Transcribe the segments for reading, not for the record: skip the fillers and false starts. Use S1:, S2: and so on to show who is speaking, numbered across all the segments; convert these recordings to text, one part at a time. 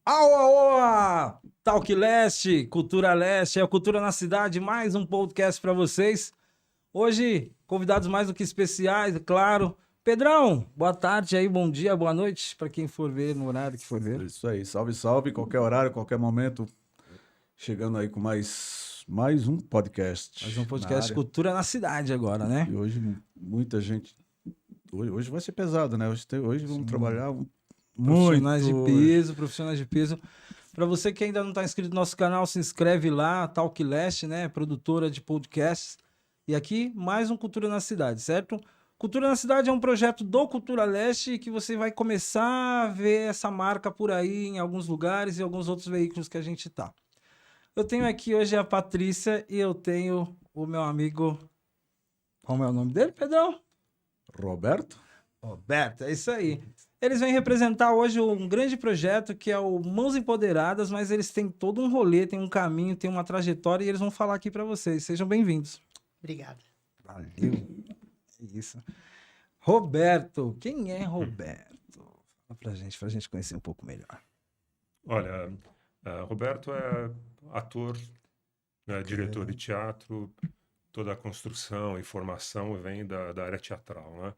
S1: Aoa! Talk Leste, Cultura Leste, é o Cultura na Cidade, mais um podcast para vocês. Hoje, convidados mais do que especiais, é claro. Pedrão, boa tarde aí, bom dia, boa noite, para quem for ver, no horário que for ver.
S2: Isso aí, salve, salve, qualquer horário, qualquer momento. Chegando aí com mais um podcast
S1: Mais um
S2: na
S1: podcast
S2: área.
S1: Cultura na Cidade agora, né?
S2: E hoje muita gente. Hoje vai ser pesado, né? Hoje vamos trabalhar muito.
S1: Profissionais de peso. Para você que ainda não está inscrito no nosso canal, se inscreve lá, Talk Leste, né? Produtora de podcasts. E aqui, mais um Cultura na Cidade, certo? Cultura na Cidade é um projeto do Cultura Leste que você vai começar a ver essa marca por aí em alguns lugares e alguns outros veículos que a gente tá. Eu tenho aqui hoje a Patrícia e eu tenho o meu amigo. Como é o nome dele, Pedrão?
S2: Roberto?
S1: Roberto, é isso aí. Eles vêm representar hoje um grande projeto que é o Mãos Empoderadas, mas eles têm todo um rolê, tem um caminho, tem uma trajetória e eles vão falar aqui para vocês. Sejam bem-vindos.
S3: Obrigado.
S1: Valeu. É isso. Roberto, quem é Roberto? Fala pra gente conhecer um pouco melhor.
S4: Olha, Roberto é ator, diretor de teatro, toda a construção e formação vem da área teatral, né?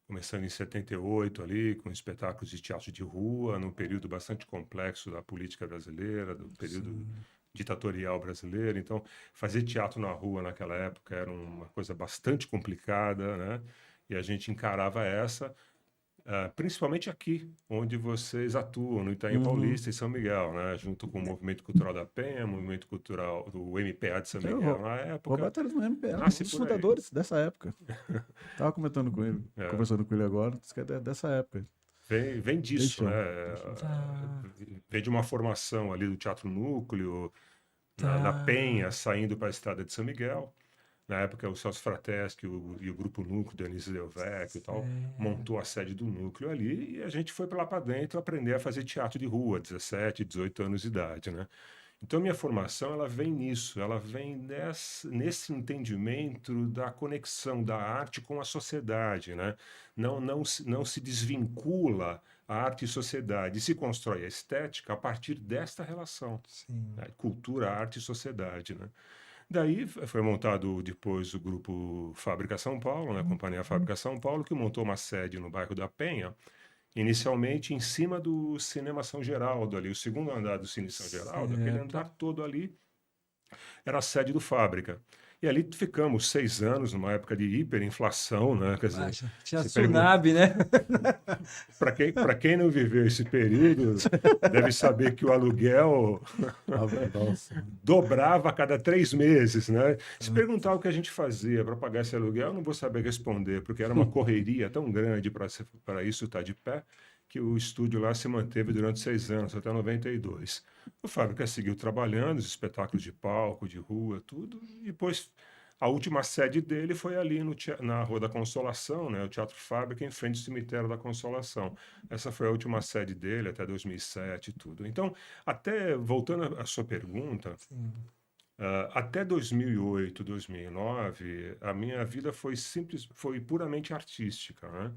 S4: Começando em 78 ali, com espetáculos de teatro de rua, num período bastante complexo da política brasileira, do período ditatorial brasileiro. Então, fazer teatro na rua naquela época era uma coisa bastante complicada, né? E a gente encarava essa, principalmente aqui, onde vocês atuam, no Itaim Paulista e São Miguel, né? Junto com o Movimento Cultural da Penha, o Movimento Cultural do MPA de São Miguel, na época.
S2: Roberto era do MPA,
S4: Nasce
S2: os
S4: por aí.
S2: fundadores dessa época. Tava comentando com ele,
S4: É.
S2: conversando com ele agora, disse que é dessa época.
S4: Vem disso,
S2: Deixa
S4: né?
S2: eu-
S4: Vem de uma formação ali do Teatro Núcleo, na
S1: Tá.
S4: Penha, saindo para a Estrada de São Miguel. Na época, o Celso Frateschi e o Grupo Núcleo, Denise Delvecchio e tal, montou a sede do Núcleo ali e a gente foi para lá para dentro aprender a fazer teatro de rua, 17, 18 anos de idade, né? Então, minha formação, ela vem nisso, ela vem nesse entendimento da conexão da arte com a sociedade, né? Não se desvincula a arte e sociedade, se constrói a estética a partir desta relação,
S1: Sim.
S4: né? Cultura, arte e sociedade, né? Daí foi montado depois o grupo Fábrica São Paulo, né? A Companhia Fábrica São Paulo, que montou uma sede no bairro da Penha, inicialmente em cima do Cinema São Geraldo, ali, o segundo andar do Cine São Geraldo, aquele
S1: Certo.
S4: andar todo ali era a sede do Fábrica. E ali ficamos 6 anos, numa época de hiperinflação, né? Quer dizer,
S1: Tinha
S4: se pergunta,
S1: tsunami, né?
S4: para quem não viveu esse período, deve saber que o aluguel
S2: Nossa,
S4: dobrava a cada 3 meses, né? Se perguntar o que a gente fazia para pagar esse aluguel, eu não vou saber responder, porque era uma correria tão grande para isso estar de pé, que o estúdio lá se manteve durante 6 anos, até 92. O Fábrica seguiu trabalhando, os espetáculos de palco, de rua, tudo, e depois a última sede dele foi ali na Rua da Consolação, né? O Teatro Fábrica, em frente ao Cemitério da Consolação. Essa foi a última sede dele, até 2007 e tudo. Então, até voltando à sua pergunta, até 2008, 2009, a minha vida foi puramente artística, né?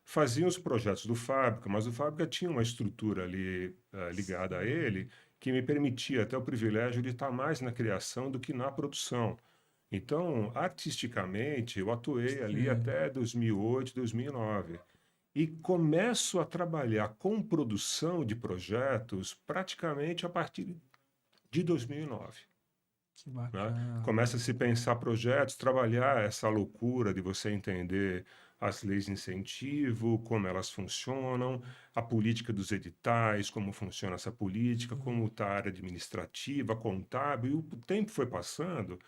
S4: Fazia os projetos do Fábrica, mas o Fábrica tinha uma estrutura ali ligada a ele que me permitia até o privilégio de estar mais na criação do que na produção. Então, artisticamente, eu atuei ali até 2008, 2009. E começo a trabalhar com produção de projetos praticamente a partir de 2009.
S1: Que
S4: Né?
S1: bacana.
S4: Começa a se pensar projetos, trabalhar essa loucura de você entender as leis de incentivo, como elas funcionam, a política dos editais, como funciona essa política, como está a área administrativa, contábil. E o tempo foi passando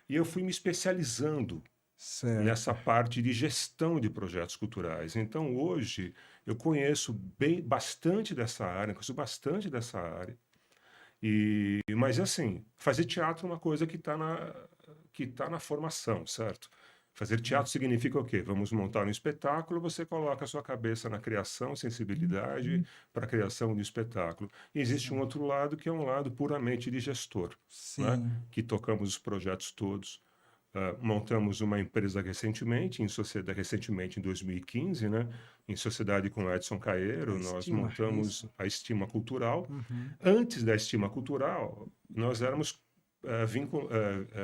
S4: e eu fui me especializando nessa
S1: Certo.
S4: parte de gestão de projetos culturais. Então, hoje, eu conheço bastante dessa área, conheço bastante dessa área. Mas assim, fazer teatro é uma coisa que tá na formação, certo? Fazer teatro significa o quê? Vamos montar um espetáculo, você coloca a sua cabeça na criação, sensibilidade para a criação do espetáculo. E existe um outro lado que é um lado puramente de gestor, né?
S1: Sim.
S4: Que tocamos os projetos todos. montamos uma empresa recentemente, em 2015, né? Em sociedade com o Edson Caeiro, nós montamos a Estima Cultural. Antes da Estima Cultural, nós éramos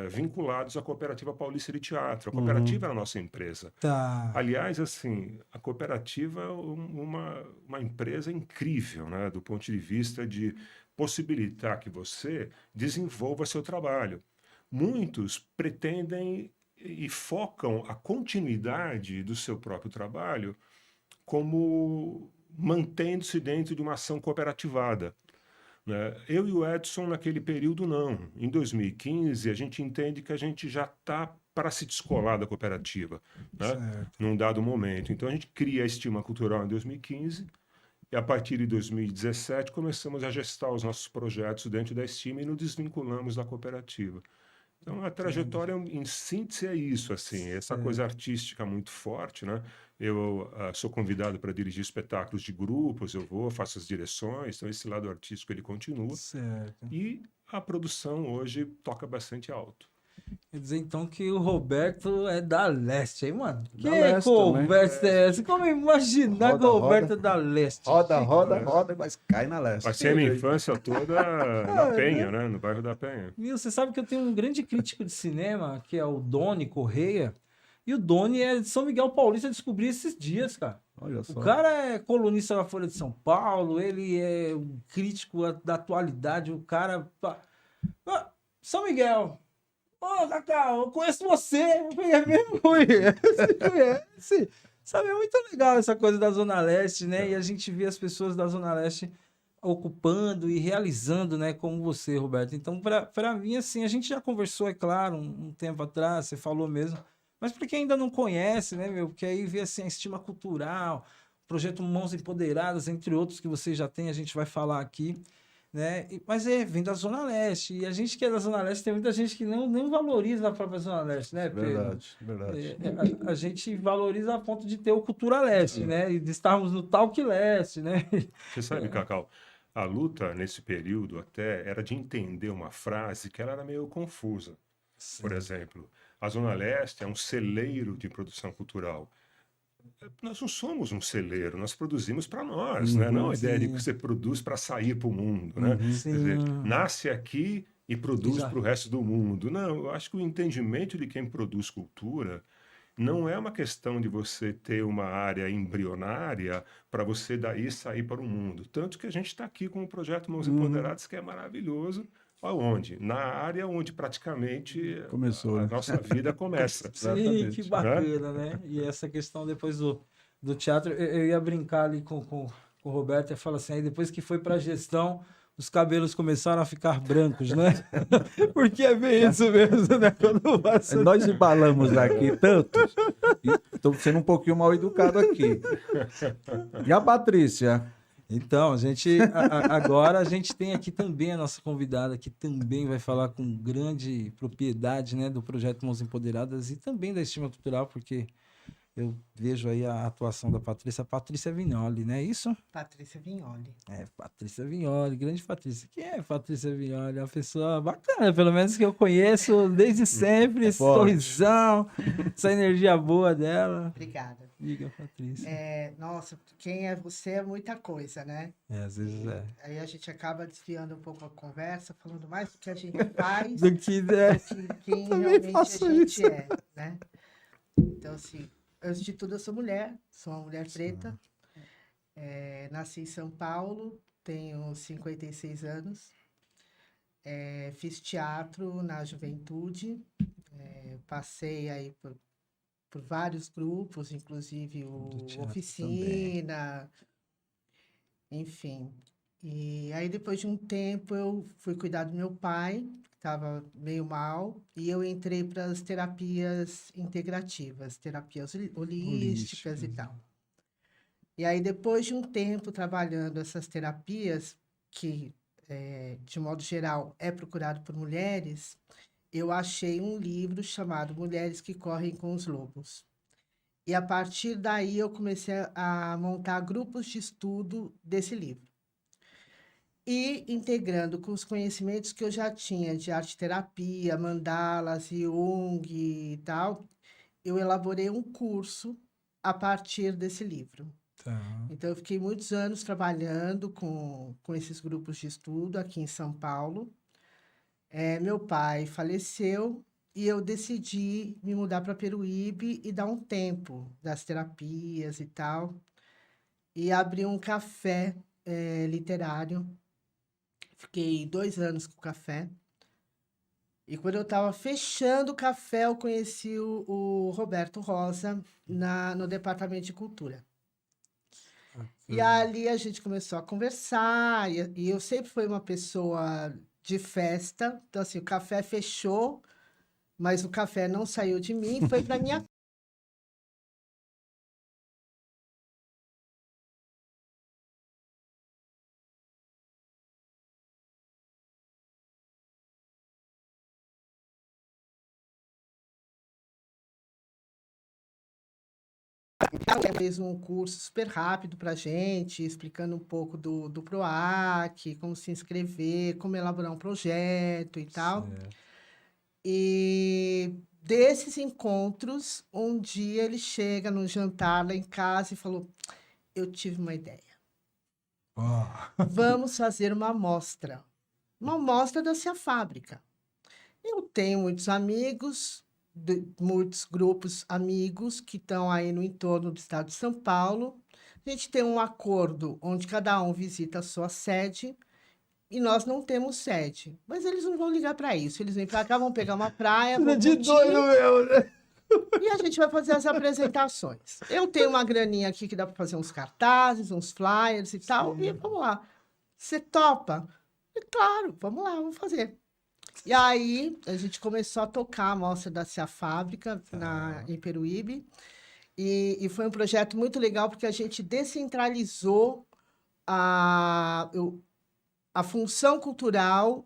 S4: vinculados à Cooperativa Paulista de Teatro. A cooperativa era a nossa empresa.
S1: Tá.
S4: Aliás, assim, a cooperativa é uma empresa incrível, né? Do ponto de vista de possibilitar que você desenvolva seu trabalho. Muitos pretendem e focam a continuidade do seu próprio trabalho como mantendo-se dentro de uma ação cooperativada, né? Eu e o Edson, naquele período, não. Em 2015, a gente entende que a gente já está para se descolar da cooperativa, né?
S1: Certo.
S4: Num dado momento. Então, a gente cria a Estima Cultural em 2015 e, a partir de 2017, começamos a gestar os nossos projetos dentro da Estima e nos desvinculamos da cooperativa. Então, a trajetória, em síntese, é isso, assim, essa coisa artística muito forte, né? Eu sou convidado para dirigir espetáculos de grupos, faço as direções, então esse lado artístico ele continua.
S1: Certo.
S4: E a produção hoje toca bastante alto.
S1: Quer dizer, então, que o Roberto é da Leste, hein, mano?
S2: Da
S1: Que
S2: Leste
S1: conversa é essa? Como imaginar que o Roberto é da Leste?
S2: Roda, mas cai na leste.
S4: Passei a minha infância toda na Penha, né? No bairro da Penha.
S1: Meu, você sabe que eu tenho um grande crítico de cinema, que é o Doni Correia. E o Doni é de São Miguel Paulista, eu descobri esses dias, cara.
S2: Olha só.
S1: O cara é colunista da Folha de São Paulo, ele é um crítico da atualidade, o cara... São Miguel... Ô, Cacau, eu conheço você. Eu falei, mesmo conhece. Sabe, é muito legal essa coisa da Zona Leste, né? E a gente vê as pessoas da Zona Leste ocupando e realizando, né? Como você, Roberto. Então, para mim, assim, a gente já conversou, é claro, um tempo atrás, você falou mesmo. Mas para quem ainda não conhece, né, meu? Porque aí vê, assim, a Estima Cultural, o projeto Mãos Empoderadas, entre outros que você já tem, a gente vai falar aqui. Né? Mas vem da Zona Leste, e a gente que é da Zona Leste, tem muita gente que não valoriza a própria Zona Leste, né, Pedro?
S2: Verdade.
S1: A gente valoriza a ponto de ter o Cultura Leste, né? E de estarmos no Talk Leste, né?
S4: Você sabe, Cacau, a luta nesse período até era de entender uma frase que ela era meio confusa. Por exemplo, a Zona Leste é um celeiro de produção cultural. Nós não somos um celeiro, nós produzimos para nós, né? Não a ideia de que você produz para sair para o mundo, né? Quer dizer, nasce aqui e produz para o resto do mundo. Não, eu acho que o entendimento de quem produz cultura não é uma questão de você ter uma área embrionária para você daí sair para o mundo. Tanto que a gente está aqui com o projeto Mãos Empoderadas, que é maravilhoso. Aonde? Na área onde praticamente
S2: Começou,
S4: a
S2: né?
S4: nossa vida começa.
S1: Sim, que bacana, né? E essa questão depois do teatro, eu ia brincar ali com o Roberto e falar assim, aí depois que foi para gestão, os cabelos começaram a ficar brancos, né? Porque é bem isso mesmo, né? Quando passa...
S2: Nós embalamos aqui tantos, estou sendo um pouquinho mal educado aqui. E a Patrícia?
S1: Então, agora a gente tem aqui também a nossa convidada, que também vai falar com grande propriedade, né, do projeto Mãos Empoderadas e também da Estima Cultural, porque eu vejo aí a atuação da Patrícia Vignoli, não é isso?
S3: Patrícia Vignoli.
S1: Patrícia Vignoli, grande Patrícia. Quem é Patrícia Vignoli? É uma pessoa bacana, pelo menos que eu conheço desde sempre, esse sorrisão, essa energia boa dela.
S3: Obrigada.
S1: Diga, Patrícia.
S3: Nossa, quem é você é muita coisa, né?
S1: Às vezes é.
S3: Aí a gente acaba desviando um pouco a conversa, falando mais do que a gente faz
S1: do que
S3: quem realmente a gente é, né? Então, assim, antes de tudo, eu sou uma mulher preta. Nasci em São Paulo, tenho 56 anos. Fiz teatro na juventude, passei aí por vários grupos, inclusive o Oficina, enfim. E aí, depois de um tempo, eu fui cuidar do meu pai, que estava meio mal, e eu entrei para as terapias integrativas, terapias holísticas e tal. E aí, depois de um tempo trabalhando essas terapias, que, de modo geral, é procurado por mulheres, eu achei um livro chamado Mulheres que Correm com os Lobos. E, a partir daí, eu comecei a montar grupos de estudo desse livro. E integrando com os conhecimentos que eu já tinha de arte-terapia, mandalas, Jung e tal, eu elaborei um curso a partir desse livro.
S1: Tá.
S3: Então, eu fiquei muitos anos trabalhando com esses grupos de estudo aqui em São Paulo. Meu pai faleceu e eu decidi me mudar para Peruíbe e dar um tempo das terapias e tal. E abri um café literário. Fiquei 2 anos com o café. E quando eu estava fechando o café, eu conheci o Roberto Rosa no Departamento de Cultura. E ali a gente começou a conversar, e eu sempre fui uma pessoa de festa. Então, assim, o café fechou, mas o café não saiu de mim, foi para minha Ela fez um curso super rápido para a gente, explicando um pouco do PROAC, como se inscrever, como elaborar um projeto e tal.
S1: Certo.
S3: E desses encontros, um dia ele chega no jantar lá em casa e falou: eu tive uma ideia.
S1: Ó,
S3: Vamos fazer uma amostra da Cia Fábrica. Eu tenho muitos amigos, muitos grupos amigos que estão aí no entorno do estado de São Paulo. A gente tem um acordo onde cada um visita a sua sede e nós não temos sede. Mas eles não vão ligar para isso. Eles vêm para cá, vão pegar uma praia, vão
S1: de
S3: curtir,
S1: doido meu, né?
S3: e a gente vai fazer as apresentações. Eu tenho uma graninha aqui que dá para fazer uns cartazes, uns flyers e tal. E vamos lá. Você topa? E, claro, vamos lá, vamos fazer. E aí, a gente começou a tocar a mostra da Cia Fábrica em Peruíbe. E foi um projeto muito legal, porque a gente descentralizou a função cultural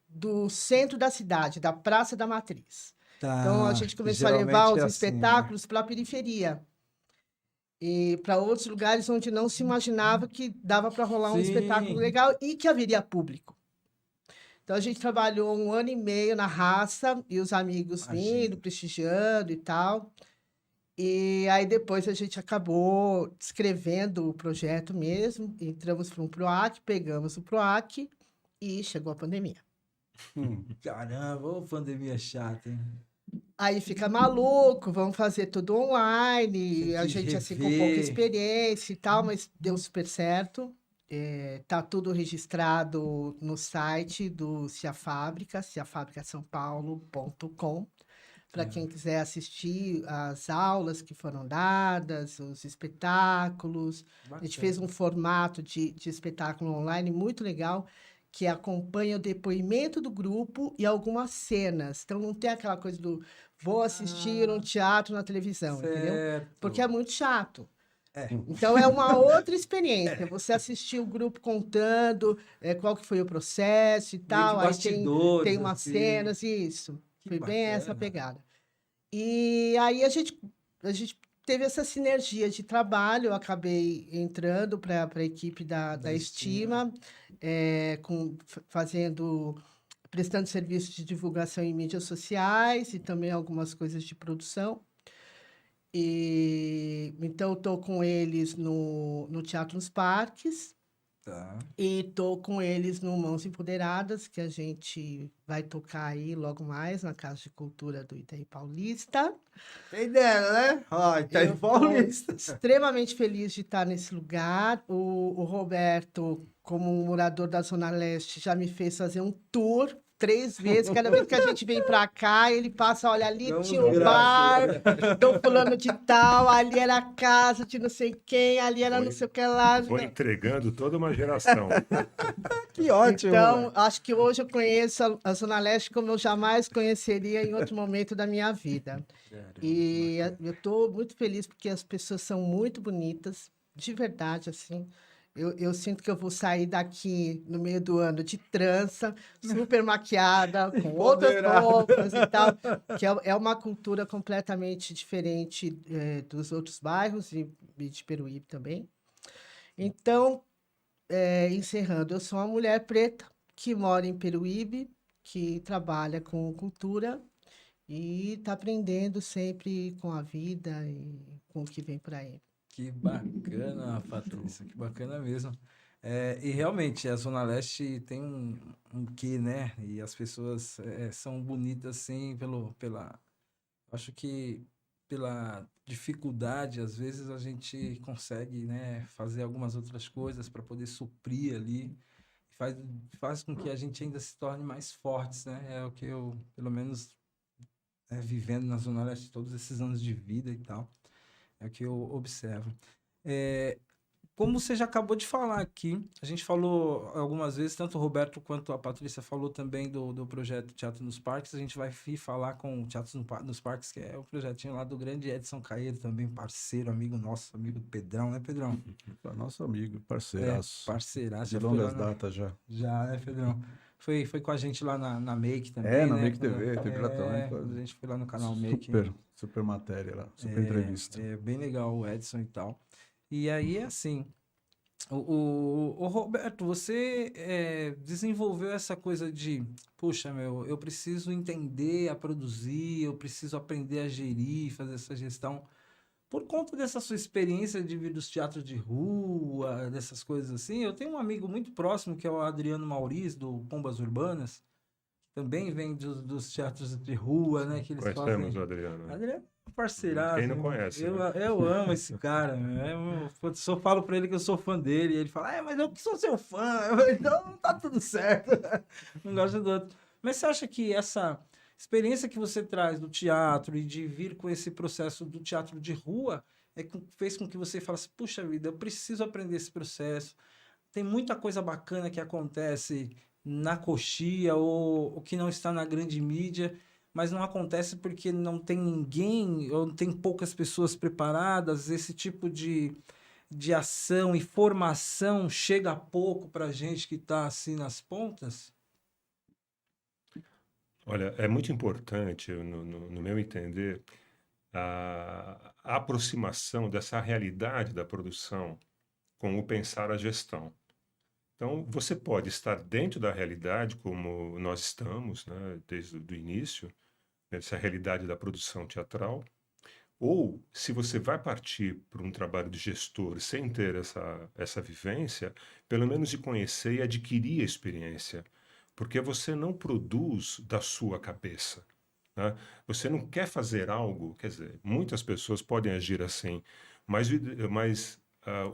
S3: do centro da cidade, da Praça da Matriz. Então, a gente começou a levar os espetáculos para a periferia. E para outros lugares onde não se imaginava que dava para rolar um espetáculo legal e que haveria público. Então, a gente trabalhou 1 ano e meio na raça, e os amigos vindo, prestigiando e tal. E aí, depois, a gente acabou escrevendo o projeto mesmo, entramos para um PROAC, pegamos o PROAC e chegou a pandemia.
S1: Caramba, ô pandemia chata, hein?
S3: Aí fica maluco, vamos fazer tudo online,
S1: Tem
S3: a
S1: que
S3: gente assim com
S1: rever.
S3: pouca experiência e tal, mas deu super certo. Tá tudo registrado no site do Cia Fábrica, ciafabricasaopaulo.com, para quem quiser assistir as aulas que foram dadas, os espetáculos. A gente fez um formato de espetáculo online muito legal, que acompanha o depoimento do grupo e algumas cenas. Então, não tem aquela coisa do vou assistir um teatro na televisão, entendeu? Porque é muito chato. Então, é uma outra experiência. Você assistir o grupo contando qual que foi o processo e tal. Aí tem umas
S1: assim.
S3: cenas, isso.
S1: Que
S3: Foi bem essa
S1: bacana.
S3: pegada. E aí a gente teve essa sinergia de trabalho. Eu acabei entrando para a equipe da Estima, prestando serviço de divulgação em mídias sociais e também algumas coisas de produção. Então, estou com eles no Teatro nos Parques.
S1: Tá.
S3: E estou com eles no Mãos Empoderadas, que a gente vai tocar aí logo mais na Casa de Cultura do Itaim Paulista.
S1: Entendendo, né? Ó, Itaim Paulista.
S3: Extremamente feliz de estar nesse lugar. O Roberto, como um morador da Zona Leste, já me fez fazer um tour 3 vezes. Cada vez que a gente vem para cá, ele passa, olha, ali tinha um bar, tô falando de tal, ali era a casa de não sei quem, ali era não sei o que lá.
S4: Vou entregando toda uma geração.
S1: Que ótimo.
S3: Então, acho que hoje eu conheço a Zona Leste como eu jamais conheceria em outro momento da minha vida. E eu estou muito feliz porque as pessoas são muito bonitas, de verdade, assim. Eu sinto que eu vou sair daqui no meio do ano de trança, super maquiada, com outras roupas e tal, que é uma cultura completamente diferente dos outros bairros e de Peruíbe também. Então, encerrando, eu sou uma mulher preta que mora em Peruíbe, que trabalha com cultura e está aprendendo sempre com a vida e com o que vem por aí.
S1: Que bacana, Patrícia, que bacana mesmo. E realmente, a Zona Leste tem um quê, né? E as pessoas são bonitas, assim, acho que pela dificuldade, às vezes a gente consegue, né, fazer algumas outras coisas para poder suprir ali. Faz, faz com que a gente ainda se torne mais fortes, né? É o que eu, pelo menos, vivendo na Zona Leste todos esses anos de vida e tal, é o que eu observo. É, como você já acabou de falar aqui, a gente falou algumas vezes, tanto o Roberto quanto a Patrícia falou também do projeto Teatro nos Parques. A gente vai vir falar com o Teatro nos Parques, que é o projetinho lá do grande Edson Caeiro, também parceiro, amigo nosso, amigo do Pedrão, né, Pedrão?
S2: Nosso amigo, parceiraço.
S1: Parceiraço.
S2: De
S1: Já foi
S2: longas
S1: lá
S2: datas já.
S1: Já, né, Pedrão? Foi com a gente lá na Make também,
S2: Na
S1: né?
S2: Make TV, teve lá também.
S1: A gente foi lá no canal Make.
S2: Super matéria lá, super entrevista.
S1: É bem legal o Edson e tal. E aí, assim, o Roberto, você desenvolveu essa coisa de, puxa, meu, eu preciso entender a produzir, eu preciso aprender a gerir, fazer essa gestão. Por conta dessa sua experiência de vir dos teatros de rua, dessas coisas assim, eu tenho um amigo muito próximo, que é o Adriano Mauriz, do Pombas Urbanas, também vem dos teatros de rua, né, que eles
S4: Conhecemos
S1: fazem.
S4: o Adriano.
S1: Adriano é um parceiraço.
S4: Quem não conhece,
S1: Eu,
S4: né?
S1: eu amo esse cara, meu. Eu só falo pra ele que eu sou fã dele, e ele fala, mas eu que sou seu fã. Eu falei, então tá tudo certo. Um gosta do outro. Mas você acha que essa experiência que você traz do teatro e de vir com esse processo do teatro de rua fez com que você falasse, puxa vida, eu preciso aprender esse processo. Tem muita coisa bacana que acontece na coxia ou que não está na grande mídia, mas não acontece porque não tem ninguém ou tem poucas pessoas preparadas. Esse tipo de ação e formação chega pouco para a gente que está assim nas pontas?
S4: Olha, é muito importante, no meu entender, a aproximação dessa realidade da produção com o pensar a gestão. Então, você pode estar dentro da realidade, como nós estamos, né, desde o início, essa realidade da produção teatral, ou se você vai partir para um trabalho de gestor sem ter essa vivência, pelo menos de conhecer e adquirir a experiência, porque você não produz da sua cabeça, né? Você não quer fazer algo, quer dizer, muitas pessoas podem agir assim, mas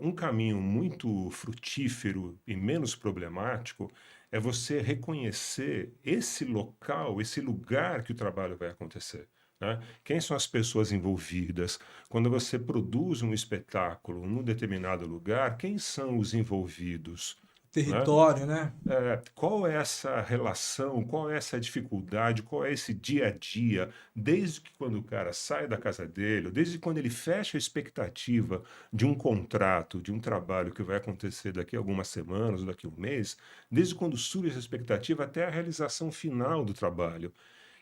S4: um caminho muito frutífero e menos problemático é você reconhecer esse local, esse lugar que o trabalho vai acontecer, né? Quem são as pessoas envolvidas? Quando você produz um espetáculo num determinado lugar, quem são os envolvidos? Né?
S1: Território, né?
S4: Qual é essa relação, qual é essa dificuldade, qual é esse dia a dia, desde que quando o cara sai da casa dele, desde quando ele fecha a expectativa de um contrato, de um trabalho que vai acontecer daqui a algumas semanas, ou daqui a um mês, desde quando surge essa expectativa até a realização final do trabalho.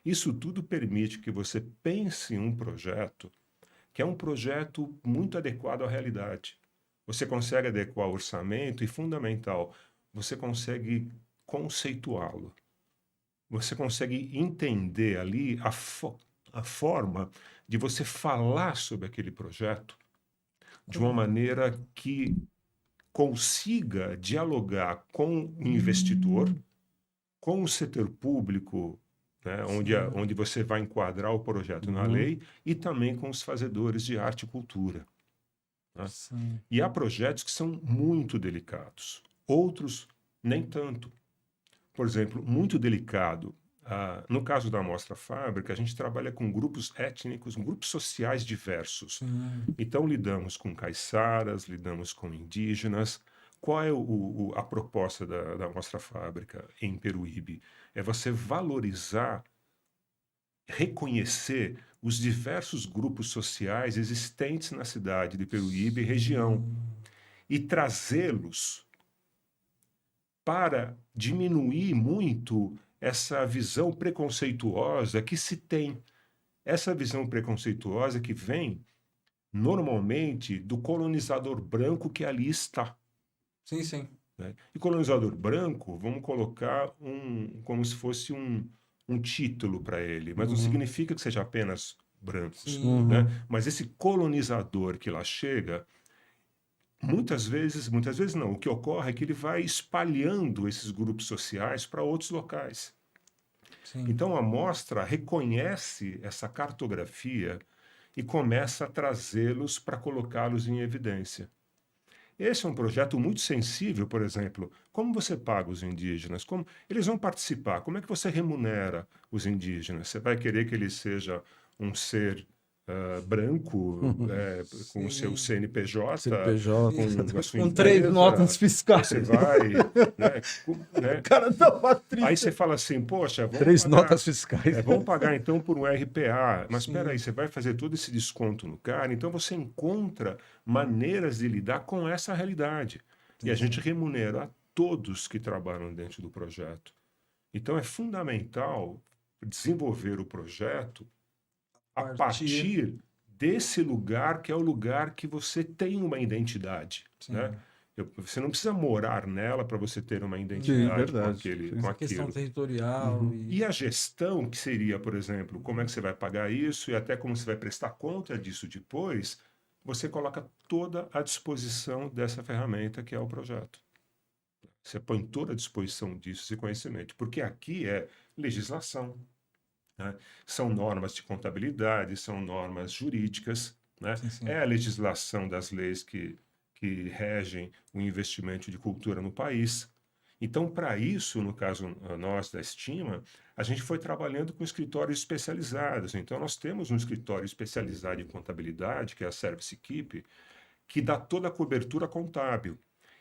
S4: Isso tudo permite que você pense em um projeto que é um projeto muito adequado à realidade. Você consegue adequar o orçamento e, fundamental, você consegue conceituá-lo. Você consegue entender ali a forma de você falar sobre aquele projeto de uma maneira que consiga dialogar com o investidor, com o setor público, né, onde você vai enquadrar o projeto na lei, e também com os fazedores de arte e cultura. Né? E há projetos que são muito delicados, outros nem tanto. Por exemplo, muito delicado, no caso da Mostra Fábrica, a gente trabalha com grupos étnicos, grupos sociais diversos. Então, lidamos com caiçaras, lidamos com indígenas. Qual é a proposta da Mostra Fábrica em Peruíbe? É você valorizar, reconhecer os diversos grupos sociais existentes na cidade de Peruíbe e região e trazê-los para diminuir muito essa visão preconceituosa que se tem. Essa visão preconceituosa que vem, normalmente, do colonizador branco que ali está.
S1: Sim, sim.
S4: né? E colonizador branco, vamos colocar como se fosse um título para ele, mas não significa que seja apenas brancos, né? Mas esse colonizador que lá chega, muitas vezes não, o que ocorre é que ele vai espalhando esses grupos sociais para outros locais.
S1: Sim.
S4: Então a mostra reconhece essa cartografia e começa a trazê-los para colocá-los em evidência. Esse é um projeto muito sensível, por exemplo. Como você paga os indígenas? Como eles vão participar? Como é que você remunera os indígenas? Você vai querer que ele seja um ser branco, com o seu
S1: Sim.
S4: CNPJ,
S2: CNPJ.
S4: com a sua
S1: Com 3
S4: empresa?
S1: notas fiscais.
S4: Você vai, né, né?
S1: Cara da Patrícia.
S4: Aí você fala assim, poxa, vamos
S2: 3
S4: pagar,
S2: notas fiscais.
S4: vamos pagar então por um RPA. Mas
S1: Sim.
S4: espera aí, você vai fazer todo esse desconto no cara, então você encontra maneiras de lidar com essa realidade. E a gente remunera a todos que trabalham dentro do projeto. Então é fundamental desenvolver o projeto a partir desse lugar que é o lugar que você tem uma identidade, né? Você não precisa morar nela para você ter uma identidade com aquele, com
S1: Essa questão
S4: aquilo.
S1: territorial.
S4: E a gestão, que seria, por exemplo, como é que você vai pagar isso e até como você vai prestar conta disso depois, você coloca toda à disposição dessa ferramenta que é o projeto. Você põe toda à disposição disso, esse conhecimento, porque aqui é legislação, né? São normas de contabilidade, são normas jurídicas, né?
S1: Sim.
S4: É a legislação das leis que regem o investimento de cultura no país. Então, para isso, no caso nós da Estima, a gente foi trabalhando com escritórios especializados. Então, nós temos um escritório especializado em contabilidade, que é a Service Keep, que dá toda a cobertura contábil.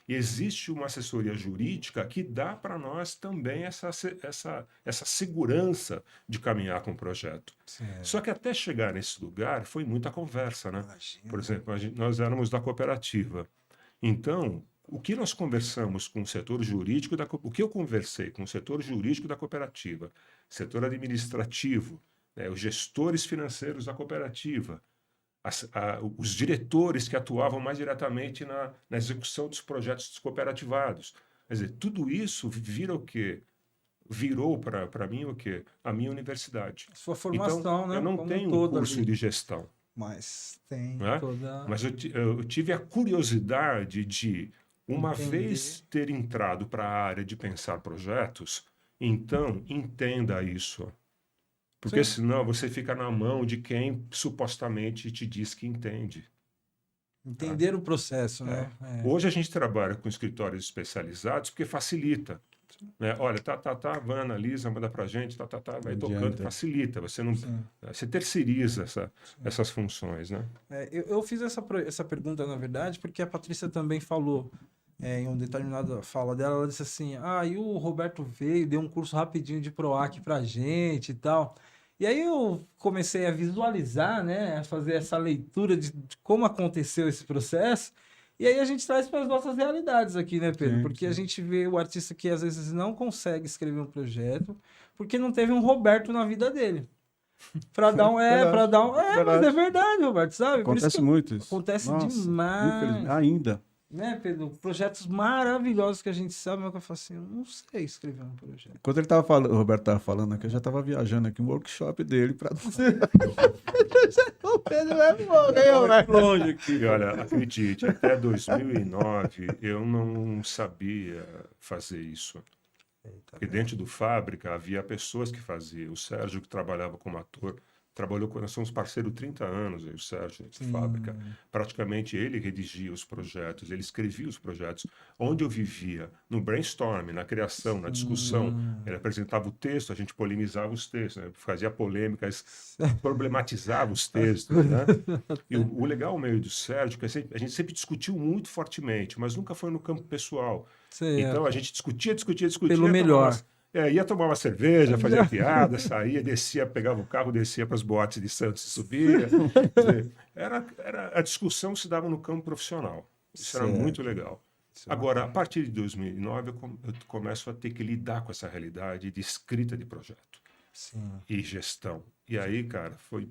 S4: E existe uma assessoria jurídica que dá para nós também essa segurança de caminhar com o projeto. Só que até chegar nesse lugar foi muita conversa, né?
S1: Imagina.
S4: Por exemplo, nós éramos da cooperativa. Então, o que nós conversamos com o setor jurídico, o que eu conversei com o setor jurídico da cooperativa, setor administrativo, né, os gestores financeiros da cooperativa, os diretores que atuavam mais diretamente na execução dos projetos cooperativados. Quer dizer, tudo isso vira o quê? Virou para mim o quê? A minha universidade.
S1: Sua formação,
S4: então,
S1: né?
S4: Eu não
S1: como
S4: tenho
S1: um
S4: um curso
S1: ali.
S4: de gestão.
S1: Mas tem
S4: Né?
S1: toda...
S4: Mas eu tive a curiosidade de, uma
S1: Entender.
S4: vez ter entrado para a área de pensar projetos, então entenda isso. Porque
S1: Sim.
S4: senão você fica na mão de quem supostamente te diz que entende.
S1: Entender o processo, né?
S4: Hoje a gente trabalha com escritórios especializados porque facilita. Né? Olha, vai, analisa, manda pra gente, vai tocando, facilita. Você não, você terceiriza essas funções, né?
S1: Eu fiz essa pergunta, na verdade, porque a Patrícia também falou, em uma determinada fala dela, ela disse assim, e o Roberto veio, deu um curso rapidinho de PROAC pra gente e tal. E aí eu comecei a visualizar, né, a fazer essa leitura de como aconteceu esse processo. E aí a gente traz para as nossas realidades aqui, né, Pedro? Porque a gente vê o artista que às vezes não consegue escrever um projeto porque não teve um Roberto na vida dele. Para dar um... mas é verdade, Roberto, sabe?
S2: Acontece muito isso.
S1: Acontece
S2: Infelizmente,
S1: demais.
S2: ainda.
S1: Né, Pedro? Projetos maravilhosos que a gente sabe, mas eu falo assim, eu não sei escrever um projeto.
S2: Quando ele tava falando, o Roberto estava falando aqui, eu já estava viajando aqui, um workshop dele para
S1: O Pedro é bom,
S4: longe aqui. E olha, acredite, até 2009 eu não sabia fazer isso. Porque dentro do Fábrica havia pessoas que faziam. O Sérgio, que trabalhava como ator, trabalhou com nós, somos parceiros 30 anos, aí, o Sérgio, de Fábrica. Praticamente ele redigia os projetos, ele escrevia os projetos. Onde eu vivia? No brainstorm, na criação, na discussão. Ele apresentava o texto, a gente polemizava os textos, né? Fazia polêmicas, problematizava os textos. Né? E o legal meio do Sérgio, que a gente sempre discutiu muito fortemente, mas nunca foi no campo pessoal. Então a gente discutia.
S1: Pelo melhor.
S4: Ia tomar uma cerveja, fazia piada, saía, descia, pegava o carro, descia para as boates de Santos e subia. A discussão se dava no campo profissional. Isso era muito legal. Agora, a partir de 2009, eu começo a ter que lidar com essa realidade de escrita de projeto e gestão. E aí, cara, foi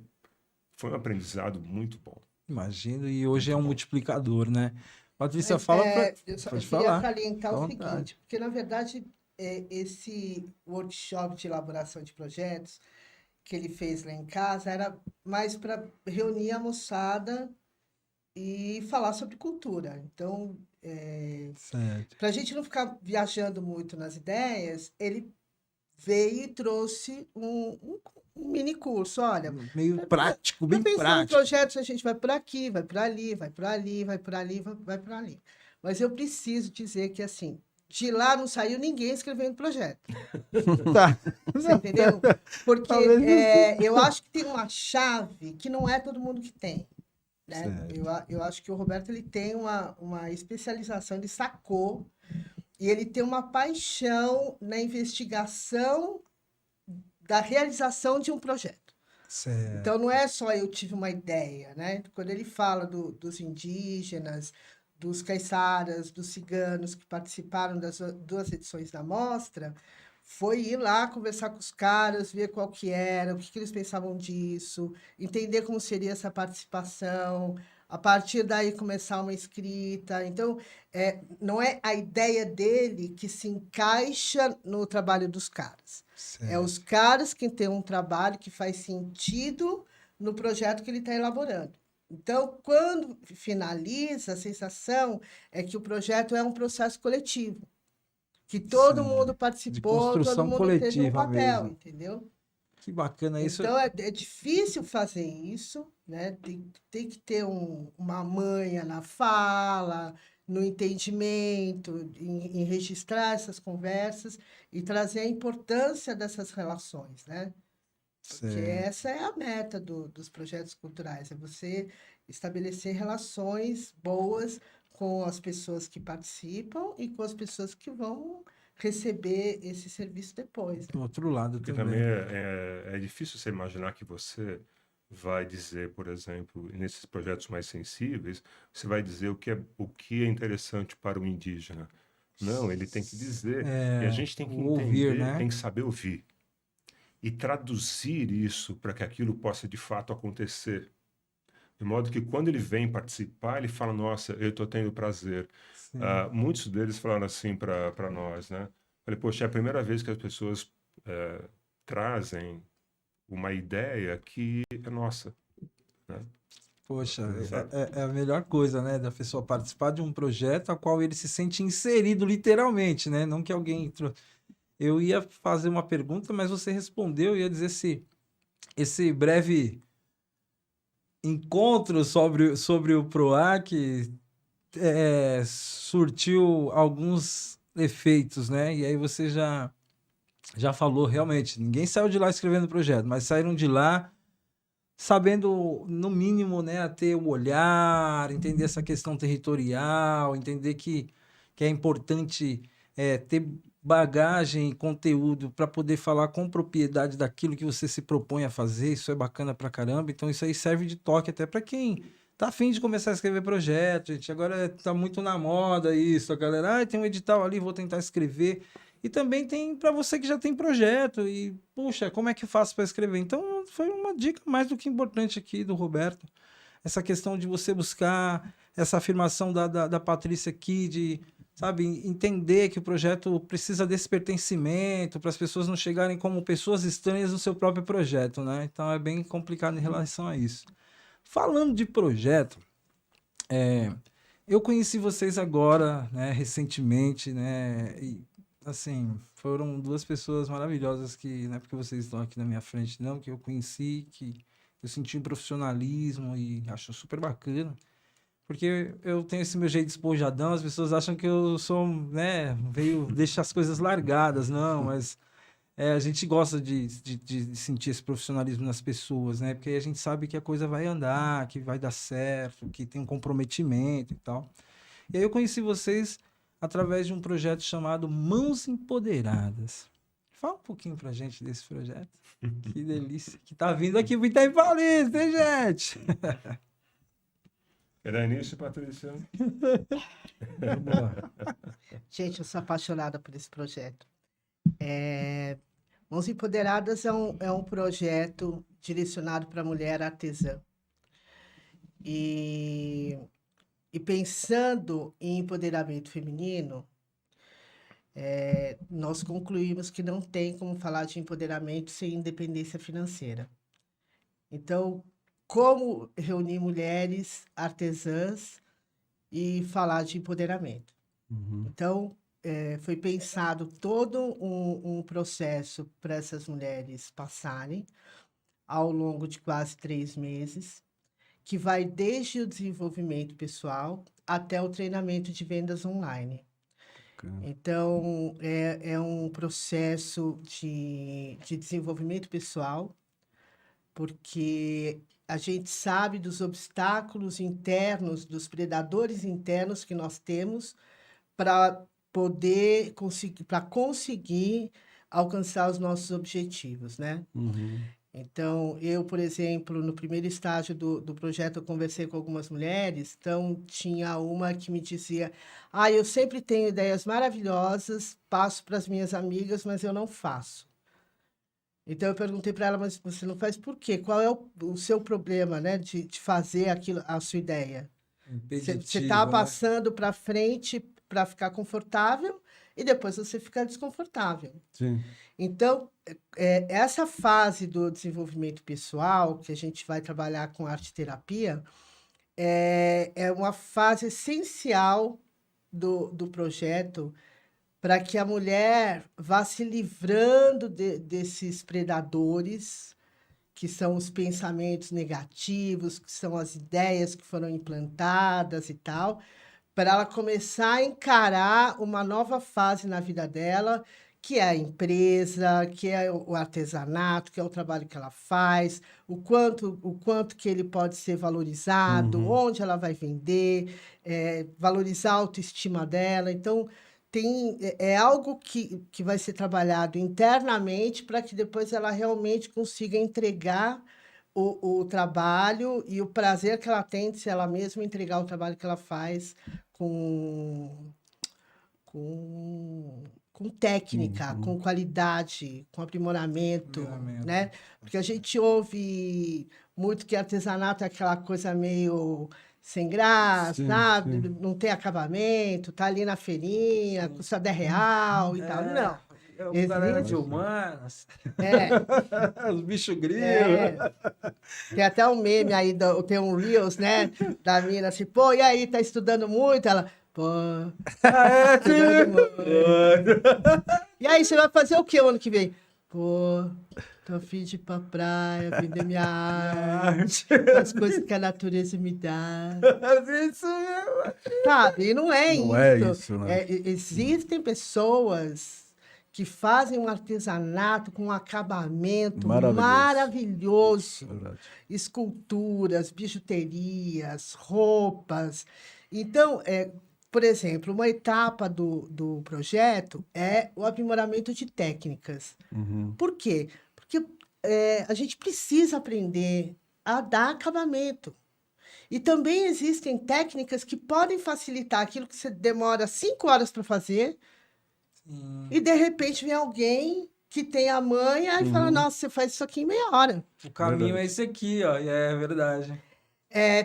S4: um aprendizado muito bom.
S1: Imagino, e hoje é um multiplicador, né? Patrícia, fala pra...
S3: Eu só
S1: Pode
S3: queria
S1: falar.
S3: salientar o
S1: Fica à vontade.
S3: seguinte, porque na verdade esse workshop de elaboração de projetos que ele fez lá em casa era mais para reunir a moçada e falar sobre cultura. Então,
S1: Certo.
S3: para a gente não ficar viajando muito nas ideias, ele veio e trouxe um mini curso. Olha,
S1: Meio prático,
S3: para
S1: bem
S3: pensar em
S1: prático.
S3: projetos, a gente vai por aqui, vai por ali, vai por ali, vai por ali, vai por ali. Mas eu preciso dizer que, assim, de lá não saiu ninguém escrevendo projeto.
S1: Tá.
S3: Você entendeu? Porque
S1: Talvez não
S3: eu acho que tem uma chave que não é todo mundo que tem. Né?
S1: Certo.
S3: Eu acho que o Roberto ele tem uma especialização, ele sacou, e ele tem uma paixão na investigação da realização de um projeto.
S1: Certo.
S3: Então, não é só eu tive uma ideia, né? Quando ele fala dos indígenas, dos caiçaras, dos ciganos que participaram das 2 edições da mostra, foi ir lá conversar com os caras, ver qual que era, o que eles pensavam disso, entender como seria essa participação, a partir daí começar uma escrita. Então, não é a ideia dele que se encaixa no trabalho dos caras. É
S1: Certo.
S3: os caras que têm um trabalho que faz sentido no projeto que ele está elaborando. Então, quando finaliza, a sensação é que o projeto é um processo coletivo, que todo
S1: Certo.
S3: mundo
S1: De
S3: participou, todo
S1: construção
S3: mundo teve um
S1: coletiva
S3: papel,
S1: mesmo.
S3: entendeu?
S1: Que bacana isso.
S3: Então, é difícil fazer isso, né? Tem que ter uma manha na fala, no entendimento, em registrar essas conversas e trazer a importância dessas relações, né? Porque
S1: Certo.
S3: essa é a meta dos projetos culturais, é você estabelecer relações boas com as pessoas que participam e com as pessoas que vão receber esse serviço depois, né?
S1: Do outro lado
S4: Porque
S1: também.
S4: também é difícil você imaginar que você vai dizer, por exemplo, nesses projetos mais sensíveis, você vai dizer o que é interessante para o indígena. Não, ele tem que dizer. E a gente tem que
S1: O ouvir,
S4: entender,
S1: né?
S4: tem que saber ouvir. E traduzir isso para que aquilo possa de fato acontecer. De modo que quando ele vem participar, ele fala: Nossa, eu estou tendo prazer.
S1: Sim.
S4: Muitos deles falaram assim para nós, né? Falei: Poxa, é a primeira vez que as pessoas trazem uma ideia que é nossa, né?
S1: Poxa,
S4: Sabe?
S1: é a melhor coisa, né? Da pessoa participar de um projeto a qual ele se sente inserido literalmente, né? Não que alguém entrou. Eu ia fazer uma pergunta, mas você respondeu. Eu ia dizer se esse breve encontro sobre o PROAC surtiu alguns efeitos, né? E aí você já falou, realmente, ninguém saiu de lá escrevendo projeto, mas saíram de lá sabendo, no mínimo, né, a ter o olhar, entender essa questão territorial, entender que é importante ter bagagem e conteúdo para poder falar com propriedade daquilo que você se propõe a fazer. Isso é bacana pra caramba. Então, isso aí serve de toque até para quem tá afim de começar a escrever projeto, gente. Agora tá muito na moda isso, a galera, tem um edital ali, vou tentar escrever. E também tem para você que já tem projeto e, puxa, como é que eu faço para escrever? Então, foi uma dica mais do que importante aqui do Roberto. Essa questão de você buscar essa afirmação da Patrícia aqui, de, sabe, entender que o projeto precisa desse pertencimento, para as pessoas não chegarem como pessoas estranhas no seu próprio projeto, né? Então, é bem complicado em relação a isso. Falando de projeto, eu conheci vocês agora, né, recentemente, né, e assim, foram 2 pessoas maravilhosas que, não é porque vocês estão aqui na minha frente, não, que eu conheci, que eu senti um profissionalismo e acho super bacana, porque eu tenho esse meu jeito despojadão, as pessoas acham que eu sou, né, veio deixar as coisas largadas, não, mas a gente gosta de sentir esse profissionalismo nas pessoas, né, porque a gente sabe que a coisa vai andar, que vai dar certo, que tem um comprometimento e tal. E aí eu conheci vocês através de um projeto chamado Mãos Empoderadas. Fala um pouquinho pra gente desse projeto. Que delícia. Que tá vindo aqui pro Itaim Paulista, hein, gente?
S4: Era início, Patrícia?
S1: Vamos lá.
S3: Gente, eu sou apaixonada por esse projeto. Mãos Empoderadas é um projeto direcionado para a mulher artesã. E e pensando em empoderamento feminino, nós concluímos que não tem como falar de empoderamento sem independência financeira. Então, como reunir mulheres artesãs e falar de empoderamento? Então, foi pensado todo um processo para essas mulheres passarem ao longo de quase 3 meses, que vai desde o desenvolvimento pessoal até o treinamento de vendas online. Então, é um processo de desenvolvimento pessoal, porque a gente sabe dos obstáculos internos, dos predadores internos que nós temos para poder conseguir alcançar os nossos objetivos, né? Então, eu, por exemplo, no primeiro estágio do projeto, eu conversei com algumas mulheres, então tinha uma que me dizia, eu sempre tenho ideias maravilhosas, passo para as minhas amigas, mas eu não faço. Então, eu perguntei para ela, mas você não faz por quê? Qual é o seu problema, né, de fazer aquilo, a sua ideia? Você está passando para frente para ficar confortável e depois você fica desconfortável.
S2: Sim.
S3: Então, essa fase do desenvolvimento pessoal, que a gente vai trabalhar com arte-terapia, é uma fase essencial do projeto para que a mulher vá se livrando desses predadores, que são os pensamentos negativos, que são as ideias que foram implantadas e tal, para ela começar a encarar uma nova fase na vida dela, que é a empresa, que é o artesanato, que é o trabalho que ela faz, o quanto que ele pode ser valorizado, onde ela vai vender, valorizar a autoestima dela. Então, é algo que vai ser trabalhado internamente para que depois ela realmente consiga entregar o trabalho e o prazer que ela tem de ser ela mesma entregar o trabalho que ela faz com técnica, com qualidade, com aprimoramento, né? Porque a gente ouve muito que artesanato é aquela coisa meio sem graça, sabe?
S2: Sim.
S3: Não tem acabamento, tá ali na feirinha, custa R$10 e tal. Não.
S1: Galera de humanas. Os bichos grilos.
S3: Tem até um meme aí, tem um Reels, né? Da mina assim, pô, e aí, tá estudando muito? Ela, pô, estudando muito. E aí, você vai fazer o que o ano que vem? Pô, tô a fim de ir pra praia, vender minha arte, as coisas que a natureza me dá.
S1: Isso mesmo.
S3: Sabe? E não é
S2: Não
S3: isso.
S2: é isso, né?
S3: Existem pessoas que fazem um artesanato com um acabamento maravilhoso. Esculturas, bijuterias, roupas. Então, por exemplo, uma etapa do projeto é o aprimoramento de técnicas. Por quê? Porque a gente precisa aprender a dar acabamento. E também existem técnicas que podem facilitar aquilo que você demora 5 horas para fazer. E, de repente, vem alguém que tem a manha e fala, nossa, você faz isso aqui em meia hora.
S1: O caminho é esse aqui, ó, e é verdade.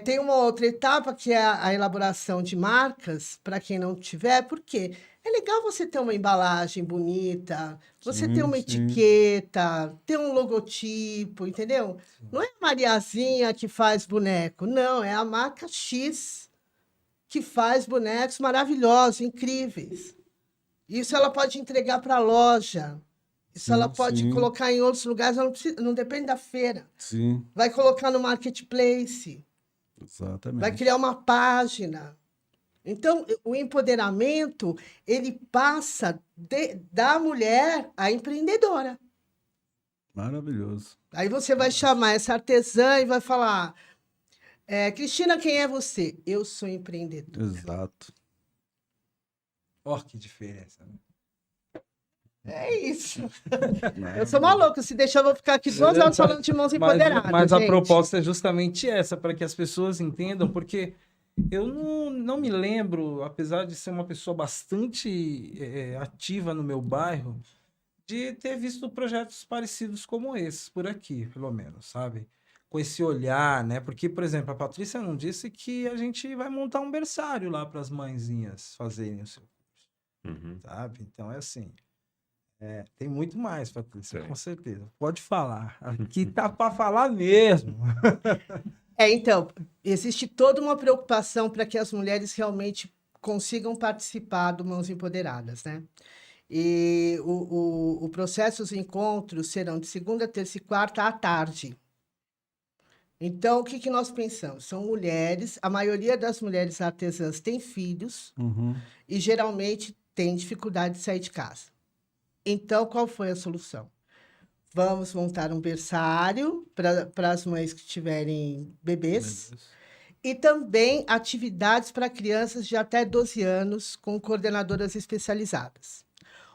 S3: Tem uma outra etapa que é a elaboração de marcas, para quem não tiver, porque é legal você ter uma embalagem bonita, você ter uma etiqueta, ter um logotipo, entendeu? Não é a Mariazinha que faz boneco, não, é a marca X que faz bonecos maravilhosos, incríveis. Isso ela pode entregar para a loja. Isso ela pode colocar em outros lugares, não depende da feira. Vai colocar no marketplace.
S2: Exatamente.
S3: Vai criar uma página. Então, o empoderamento, ele passa da mulher à empreendedora.
S2: Maravilhoso.
S3: Aí você vai chamar essa artesã e vai falar, Cristina, quem é você? Eu sou empreendedora.
S2: Exato.
S1: Ó, que diferença.
S3: É isso. Eu sou maluca. Se deixar, eu vou ficar aqui 2 horas falando de mãos empoderadas.
S1: Mas a
S3: gente.
S1: proposta é justamente essa, para que as pessoas entendam, porque eu não me lembro, apesar de ser uma pessoa bastante ativa no meu bairro, de ter visto projetos parecidos como esses por aqui, pelo menos, sabe? com esse olhar, né? Porque, por exemplo, a Patrícia não disse que a gente vai montar um berçário lá para as mãezinhas fazerem o seu curso,
S4: Uhum.
S1: sabe? Então é assim. Tem muito mais, Patrícia,
S4: Tem.
S1: com certeza. Pode falar. Aqui tá para falar mesmo.
S3: Então, existe toda uma preocupação para que as mulheres realmente consigam participar do Mãos Empoderadas, né? E o processo, os encontros serão de segunda, terça e quarta à tarde. Então, o que que nós pensamos? São mulheres, a maioria das mulheres artesãs tem filhos e geralmente tem dificuldade de sair de casa. Então, qual foi a solução? Vamos montar um berçário para as mães que tiverem bebês e também atividades para crianças de até 12 anos com coordenadoras especializadas.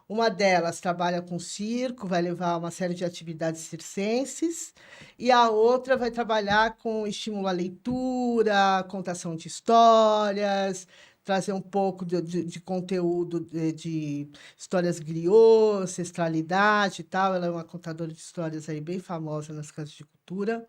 S3: Uma delas trabalha com circo, vai levar uma série de atividades circenses, e a outra vai trabalhar com estímulo à leitura, contação de histórias, trazer um pouco de conteúdo de histórias griots, ancestralidade e tal. Ela é uma contadora de histórias aí bem famosa nas casas de cultura.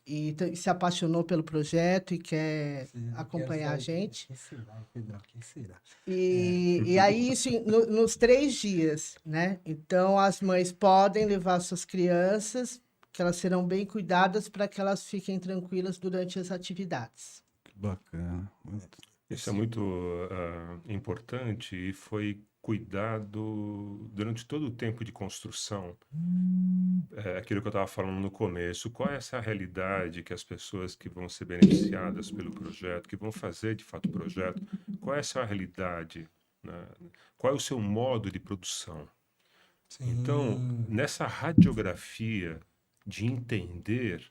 S3: E se apaixonou pelo projeto e quer acompanhar a gente.
S1: Quem será, Pedro? Quem será?
S3: E aí, isso nos 3 dias, né? Então, as mães podem levar suas crianças, que elas serão bem cuidadas para que elas fiquem tranquilas durante as atividades.
S2: Que bacana.
S4: Isso é muito importante e foi cuidado durante todo o tempo de construção. Aquilo que eu estava falando no começo, qual é essa realidade que as pessoas que vão ser beneficiadas pelo projeto, que vão fazer de fato o projeto, qual é essa realidade, né? Qual é o seu modo de produção? Então, nessa radiografia de entender,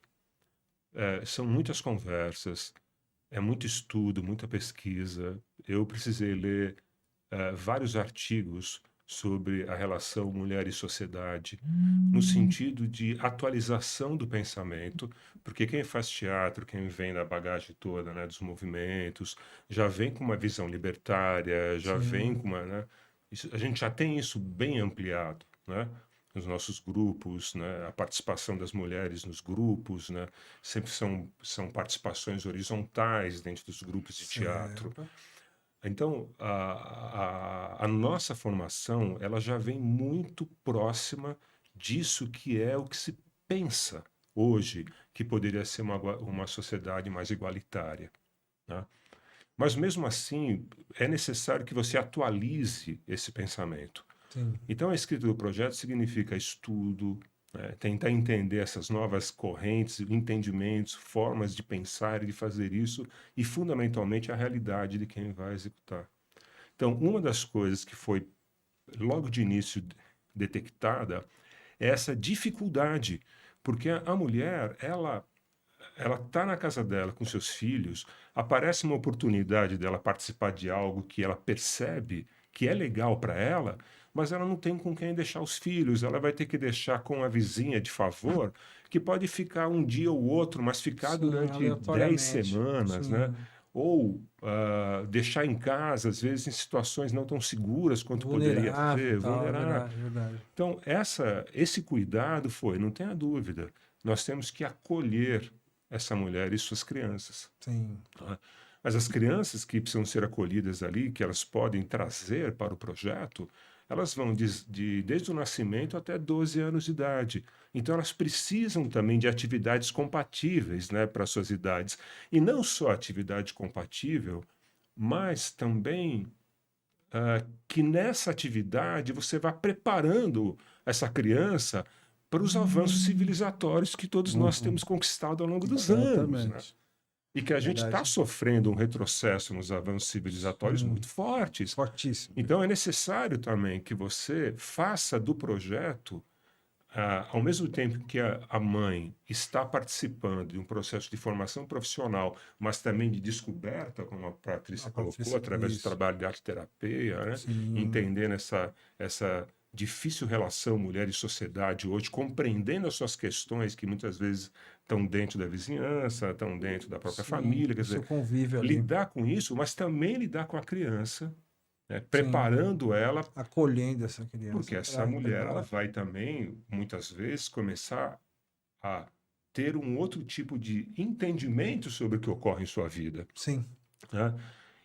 S4: são muitas conversas, é muito estudo, muita pesquisa. Eu precisei ler vários artigos sobre a relação mulher e sociedade, no sentido de atualização do pensamento, porque quem faz teatro, quem vem da bagagem toda, né, dos movimentos, já vem com uma visão libertária, já vem com uma, né, a gente já tem isso bem ampliado, né? Nos nossos grupos, né? A participação das mulheres nos grupos, né? Sempre são participações horizontais dentro dos grupos de teatro. Então, a nossa formação, ela já vem muito próxima disso que é o que se pensa hoje, que poderia ser uma sociedade mais igualitária, né? Mas, mesmo assim, é necessário que você atualize esse pensamento. Então, a escrita do projeto significa estudo, né? Tentar entender essas novas correntes, entendimentos, formas de pensar e de fazer isso, e, fundamentalmente, a realidade de quem vai executar. Então, uma das coisas que foi, logo de início, detectada é essa dificuldade, porque a mulher, ela está na casa dela com seus filhos, aparece uma oportunidade dela participar de algo que ela percebe que é legal para ela, mas ela não tem com quem deixar os filhos, ela vai ter que deixar com a vizinha de favor, que pode ficar um dia ou outro, mas ficar durante 10 semanas, né? Ou deixar em casa, às vezes em situações não tão seguras quanto poderia ser, vulnerável.
S1: Verdade.
S4: Então, esse cuidado não tenha dúvida, nós temos que acolher essa mulher e suas crianças. Tá? Mas as crianças que precisam ser acolhidas ali, que elas podem trazer para o projeto, elas vão desde o nascimento até 12 anos de idade. Então, elas precisam também de atividades compatíveis, né, para suas idades. E não só atividade compatível, mas também que nessa atividade você vá preparando essa criança para os avanços civilizatórios que todos nós temos conquistado ao longo dos anos, né? E que a gente está sofrendo um retrocesso nos avanços civilizatórios muito fortes.
S1: Fortíssimo.
S4: Então, é necessário também que você faça do projeto, ao mesmo tempo que a mãe está participando de um processo de formação profissional, mas também de descoberta, como a Patrícia colocou, através do trabalho de arte-terapia, né? Entendendo essa difícil relação mulher e sociedade hoje, compreendendo as suas questões que muitas vezes estão dentro da vizinhança, estão dentro da própria família, quer dizer, lidar com isso, mas também lidar com a criança, né? Preparando ela,
S1: acolhendo essa criança,
S4: porque essa mulher ela vai também muitas vezes começar a ter um outro tipo de entendimento sobre o que ocorre em sua vida,
S1: Sim.
S4: né?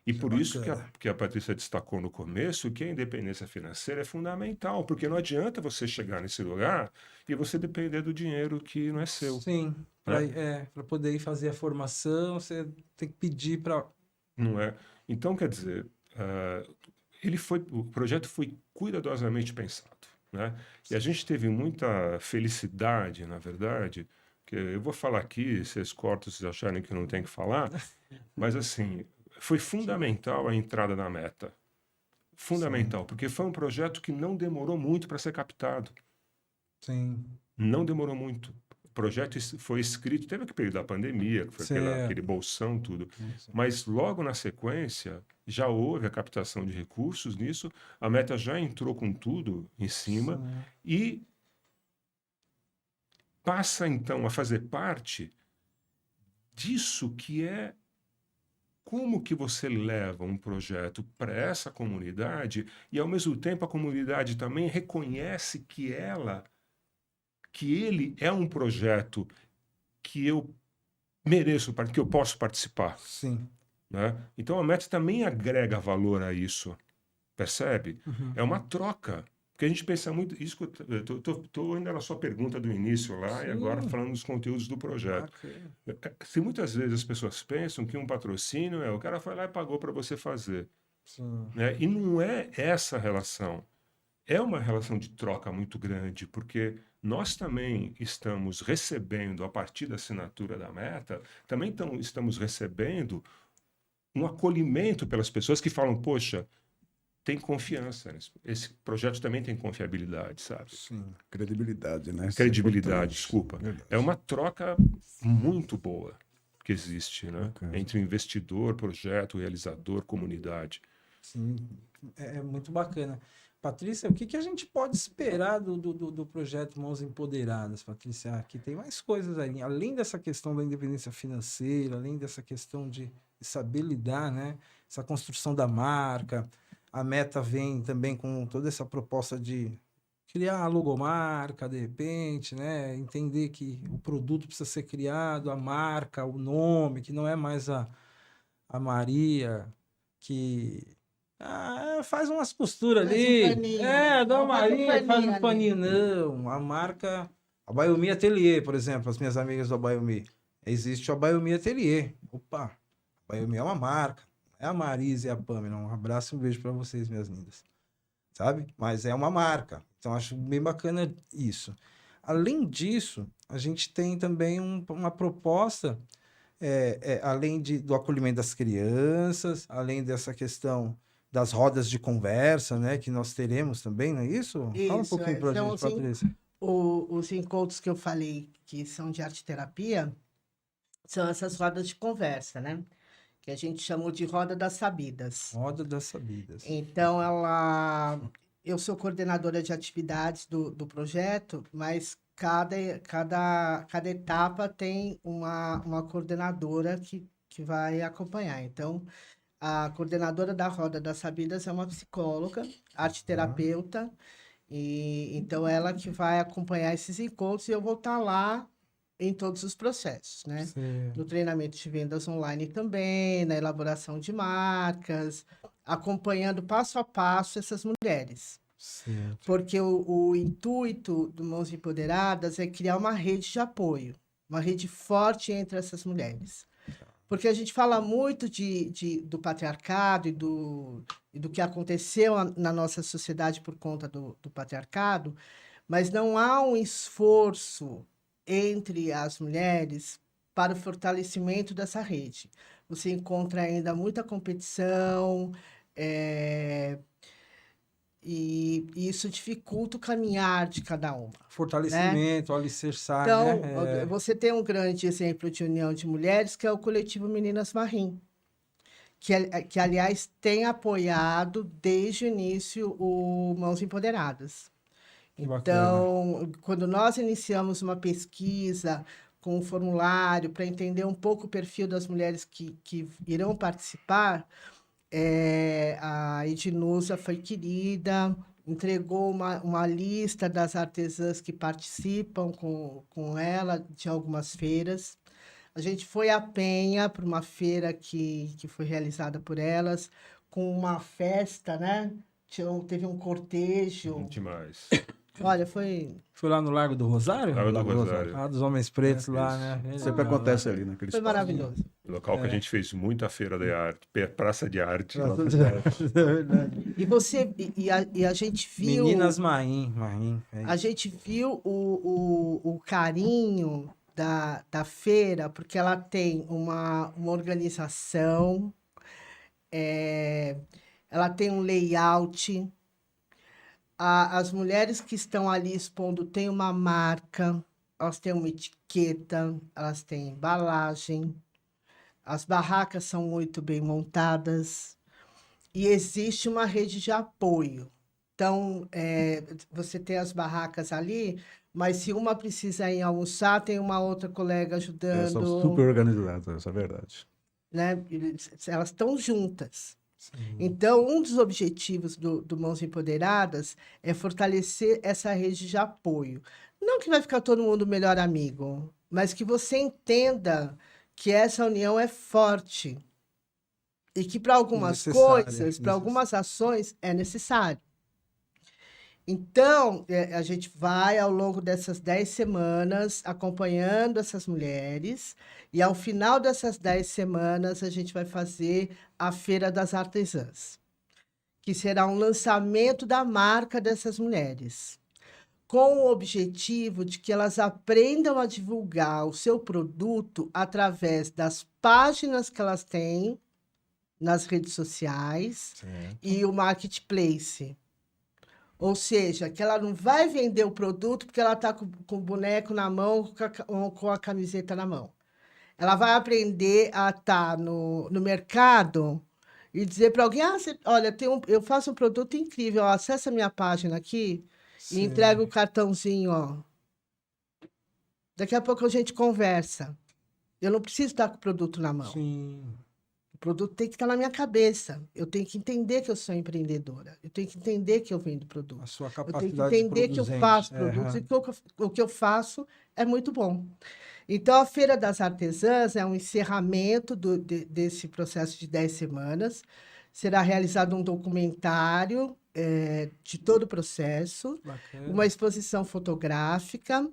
S4: E
S1: Isso é
S4: por isso
S1: bacana.
S4: que a Patrícia destacou no começo que a independência financeira é fundamental, porque não adianta você chegar nesse lugar e você depender do dinheiro que não é seu,
S1: Sim.
S4: né?
S1: Para poder ir fazer a formação, você tem que pedir para.
S4: Não é? Então, quer dizer, o projeto foi cuidadosamente pensado, né? E a gente teve muita felicidade, na verdade, que eu vou falar aqui, vocês cortam se acharem que não tem que falar, mas assim, foi fundamental a entrada na meta. Fundamental, porque foi um projeto que não demorou muito para ser captado.
S1: Sim.
S4: Não demorou muito. O projeto foi escrito, teve aquele período da pandemia, que foi aquele
S1: Certo.
S4: bolsão, tudo.
S1: Isso.
S4: Mas logo na sequência, já houve a captação de recursos nisso, a Meta já entrou com tudo em cima
S1: Sim.
S4: e passa então a fazer parte disso que é como que você leva um projeto para essa comunidade e ao mesmo tempo a comunidade também reconhece que ele é um projeto que eu mereço, que eu posso participar,
S1: Sim.
S4: né? Então a Meta também agrega valor a isso, percebe?
S1: Uhum.
S4: É uma troca. Porque a gente pensa muito, isso que eu tô ainda na sua pergunta do início lá e agora
S1: Sim.
S4: falando dos conteúdos do projeto.
S1: Bacana.
S4: Se muitas vezes as pessoas pensam que um patrocínio o cara foi lá e pagou para você fazer,
S1: Sim.
S4: né? E não é essa relação. É uma relação de troca muito grande, porque nós também estamos recebendo, a partir da assinatura da Meta, também estamos recebendo um acolhimento pelas pessoas que falam, poxa, tem confiança, esse projeto também tem confiabilidade, sabe?
S1: Sim.
S2: Credibilidade, né? Isso é
S4: Credibilidade,
S2: importante.
S4: desculpa.
S2: Verdade.
S4: É uma troca muito boa que existe, né?
S2: Bacana.
S4: Entre investidor, projeto, realizador, comunidade.
S1: Sim. É muito bacana. Patrícia, o que que a gente pode esperar do projeto Mãos Empoderadas, Patrícia? Aqui tem mais coisas aí, além dessa questão da independência financeira, além dessa questão de saber lidar, né? Essa construção da marca. A Meta vem também com toda essa proposta de criar a logomarca, de repente, né? Entender que o produto precisa ser criado, a marca, o nome, que não é mais a Maria, que faz umas costuras
S3: Faz um
S1: ali.
S3: paninho.
S1: Dá
S3: Não,
S1: uma
S3: faz um
S1: Maria, faz
S3: paninho
S1: um
S3: ali.
S1: paninho. Não, a marca. A Baiomi Atelier, por exemplo, as minhas amigas do Baiomi. Existe a Baiomi Atelier. Opa, a Baiomi é uma marca. É a Marisa e a Pamela. Um abraço e um beijo para vocês, minhas lindas. Sabe? Mas é uma marca. Então acho bem bacana isso. Além disso, a gente tem também uma proposta, além do acolhimento das crianças, além dessa questão das rodas de conversa, né, que nós teremos também, não é isso? Fala um
S3: Isso,
S1: pouquinho para a
S3: são
S1: gente, Patrícia.
S3: os encontros que eu falei que são de arte-terapia, são essas rodas de conversa, né? Que a gente chamou de Roda das Sabidas.
S1: Roda das Sabidas.
S3: Então, eu sou coordenadora de atividades do projeto, mas cada etapa tem uma coordenadora que vai acompanhar. Então, a coordenadora da Roda das Sabidas é uma psicóloga, arte-terapeuta, e então ela que vai acompanhar esses encontros e eu vou estar lá em todos os processos, né?
S1: Certo.
S3: No treinamento de vendas online também, na elaboração de marcas, acompanhando passo a passo essas mulheres.
S1: Certo.
S3: Porque o intuito do Mãos Empoderadas é criar uma rede de apoio, uma rede forte entre essas mulheres. Porque a gente fala muito do patriarcado e do que aconteceu na nossa sociedade por conta do patriarcado, mas não há um esforço entre as mulheres para o fortalecimento dessa rede. Você encontra ainda muita competição, e isso dificulta o caminhar de cada uma, né?
S1: Fortalecimento, alicerçar,
S3: Então,
S1: né?
S3: você tem um grande exemplo de união de mulheres, que é o coletivo Meninas Marim, que aliás, tem apoiado desde o início o Mãos Empoderadas.
S1: Que bacana.
S3: Então, quando nós iniciamos uma pesquisa com um formulário para entender um pouco o perfil das mulheres que irão participar, a Ednusa foi querida, entregou uma lista das artesãs que participam com ela de algumas feiras. A gente foi a Penha para uma feira que foi realizada por elas, com uma festa, né? Teve um cortejo.
S4: Demais.
S3: Olha, foi
S1: Foi lá no Largo do Rosário?
S4: Largo do
S2: Lago do
S4: Rosário.
S1: Ah, dos Homens Pretos lá,
S4: isso.
S1: né?
S2: Sempre
S1: Legal,
S2: acontece
S1: né?
S2: ali naquele
S3: foi
S2: espaço.
S3: maravilhoso.
S4: Local que a gente fez muita feira de arte, praça de arte.
S1: É verdade.
S3: E você e a gente viu
S1: Meninas Maim. É
S3: a
S1: isso.
S3: gente viu o carinho da feira, porque ela tem uma organização, ela tem um layout. As mulheres que estão ali expondo têm uma marca, elas têm uma etiqueta, elas têm embalagem, as barracas são muito bem montadas e existe uma rede de apoio. Então, você tem as barracas ali, mas se uma precisa ir almoçar, tem uma outra colega
S2: São
S3: ajudando,
S2: super organizadas, essa é a verdade.
S3: né? Elas estão juntas.
S1: Sim.
S3: Então, um dos objetivos do Mãos Empoderadas é fortalecer essa rede de apoio. Não que vai ficar todo mundo melhor amigo, mas que você entenda que essa união é forte e que para algumas
S1: Necessária,
S3: coisas, para algumas ações, é necessário. Então, a gente vai, ao longo dessas 10 semanas, acompanhando essas mulheres, e ao final dessas 10 semanas, a gente vai fazer a Feira das Artesãs, que será um lançamento da marca dessas mulheres, com o objetivo de que elas aprendam a divulgar o seu produto através das páginas que elas têm nas redes sociais
S1: Certo.
S3: e o marketplace. Ou seja, que ela não vai vender o produto porque ela está com o boneco na mão ou com a camiseta na mão. Ela vai aprender a estar no mercado e dizer para alguém, olha, eu faço um produto incrível, ó, acessa a minha página aqui e entrega o cartãozinho, ó. Daqui a pouco a gente conversa. Eu não preciso estar com o produto na mão.
S1: Sim.
S3: O produto tem que estar na minha cabeça. Eu tenho que entender que eu sou empreendedora. Eu tenho que entender que eu vendo produto.
S1: A sua
S3: Eu tenho que
S1: capacidade de
S3: entender que eu
S1: produzente.
S3: faço produtos e que o que eu faço é muito bom. Então, a Feira das Artesãs é um encerramento desse processo de 10 semanas. Será realizado um documentário de todo o processo,
S1: Bacana.
S3: uma exposição fotográfica,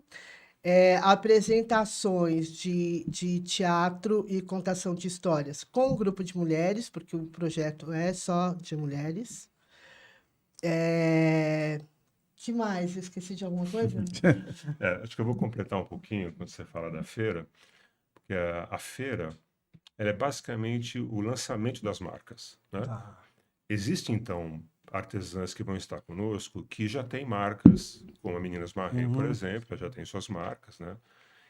S3: apresentações de teatro e contação de histórias com um grupo de mulheres, porque o projeto é só de mulheres. Que mais? Eu esqueci de alguma coisa?
S4: Acho que eu vou completar um pouquinho quando você fala da feira, porque a feira ela é basicamente o lançamento das marcas, né?
S1: Tá.
S4: Existem, então, artesãs que vão estar conosco que já têm marcas, como a Meninas Marrem, por exemplo, já tem suas marcas, né?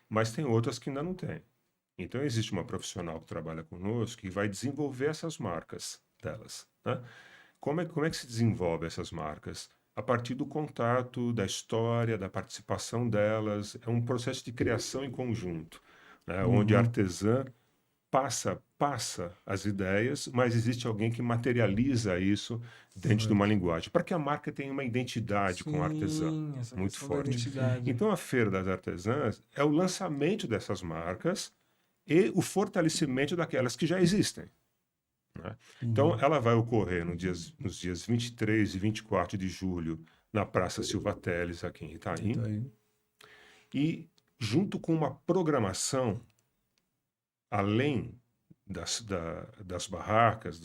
S4: Mas tem outras que ainda não têm. Então, existe uma profissional que trabalha conosco que vai desenvolver essas marcas delas, né? Como é que se desenvolve essas marcas? A partir do contato, da história, da participação delas. É um processo de criação em conjunto, né? Onde a artesã passa as ideias, mas existe alguém que materializa isso dentro de uma linguagem, para que a marca tenha uma identidade com o artesão
S1: Sim, essa
S4: muito
S1: questão da
S4: forte.
S1: identidade.
S4: Então, a Feira das Artesãs é o lançamento dessas marcas e o fortalecimento daquelas que já existem, né? Então, ela vai ocorrer nos dias 23 e 24 de julho na Praça Silva Teles, aqui em Itaim,
S2: Então, aí,
S4: e junto com uma programação além das barracas,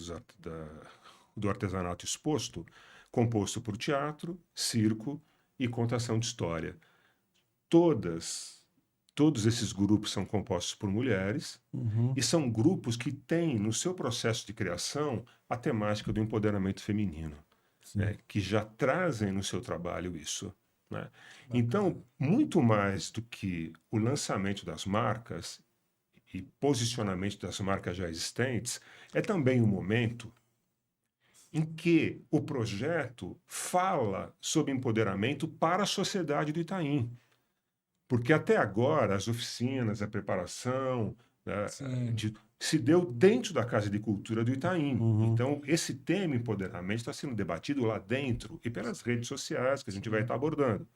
S4: do artesanato exposto, composto por teatro, circo e contação de história. Todos esses grupos são compostos por mulheres e são grupos que têm no seu processo de criação a temática do empoderamento feminino, né, que já trazem no seu trabalho isso, né? Então, muito mais do que o lançamento das marcas e posicionamento das marcas já existentes, é também um momento em que o projeto fala sobre empoderamento para a sociedade do Itaim. Porque até agora as oficinas, a preparação, né, se deu dentro da Casa de Cultura do Itaim.
S2: Uhum.
S4: Então, esse tema empoderamento está sendo debatido lá dentro e pelas redes sociais que a gente vai estar abordando.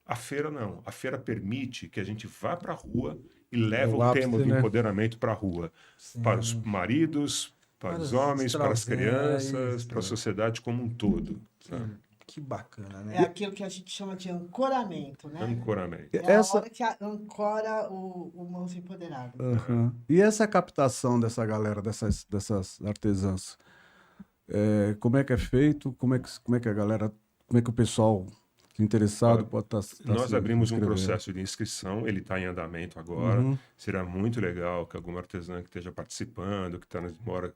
S4: A feira não. A feira permite que a gente vá para a rua e leve
S2: O
S4: o
S2: ápice,
S4: tema do
S2: né?
S4: empoderamento para a rua. Para os maridos, para os homens, para as crianças, para a sociedade como um todo. Né?
S1: Que bacana,
S3: É
S1: né?
S3: aquilo que a gente chama de ancoramento, né?
S4: Ancoramento.
S3: É
S2: Essa-
S3: a hora que ancora o Mãos Empoderadas.
S2: Aham. E essa captação dessa galera, dessas artesãs, como é que é feito? Como é que a galera, como é que o pessoal interessado
S4: Olha,
S2: pode estar
S4: Nós abrimos um
S2: inscrevendo?
S4: processo de inscrição, ele está em andamento agora.
S2: Uhum.
S4: Será muito legal que alguma artesã que esteja participando, que mora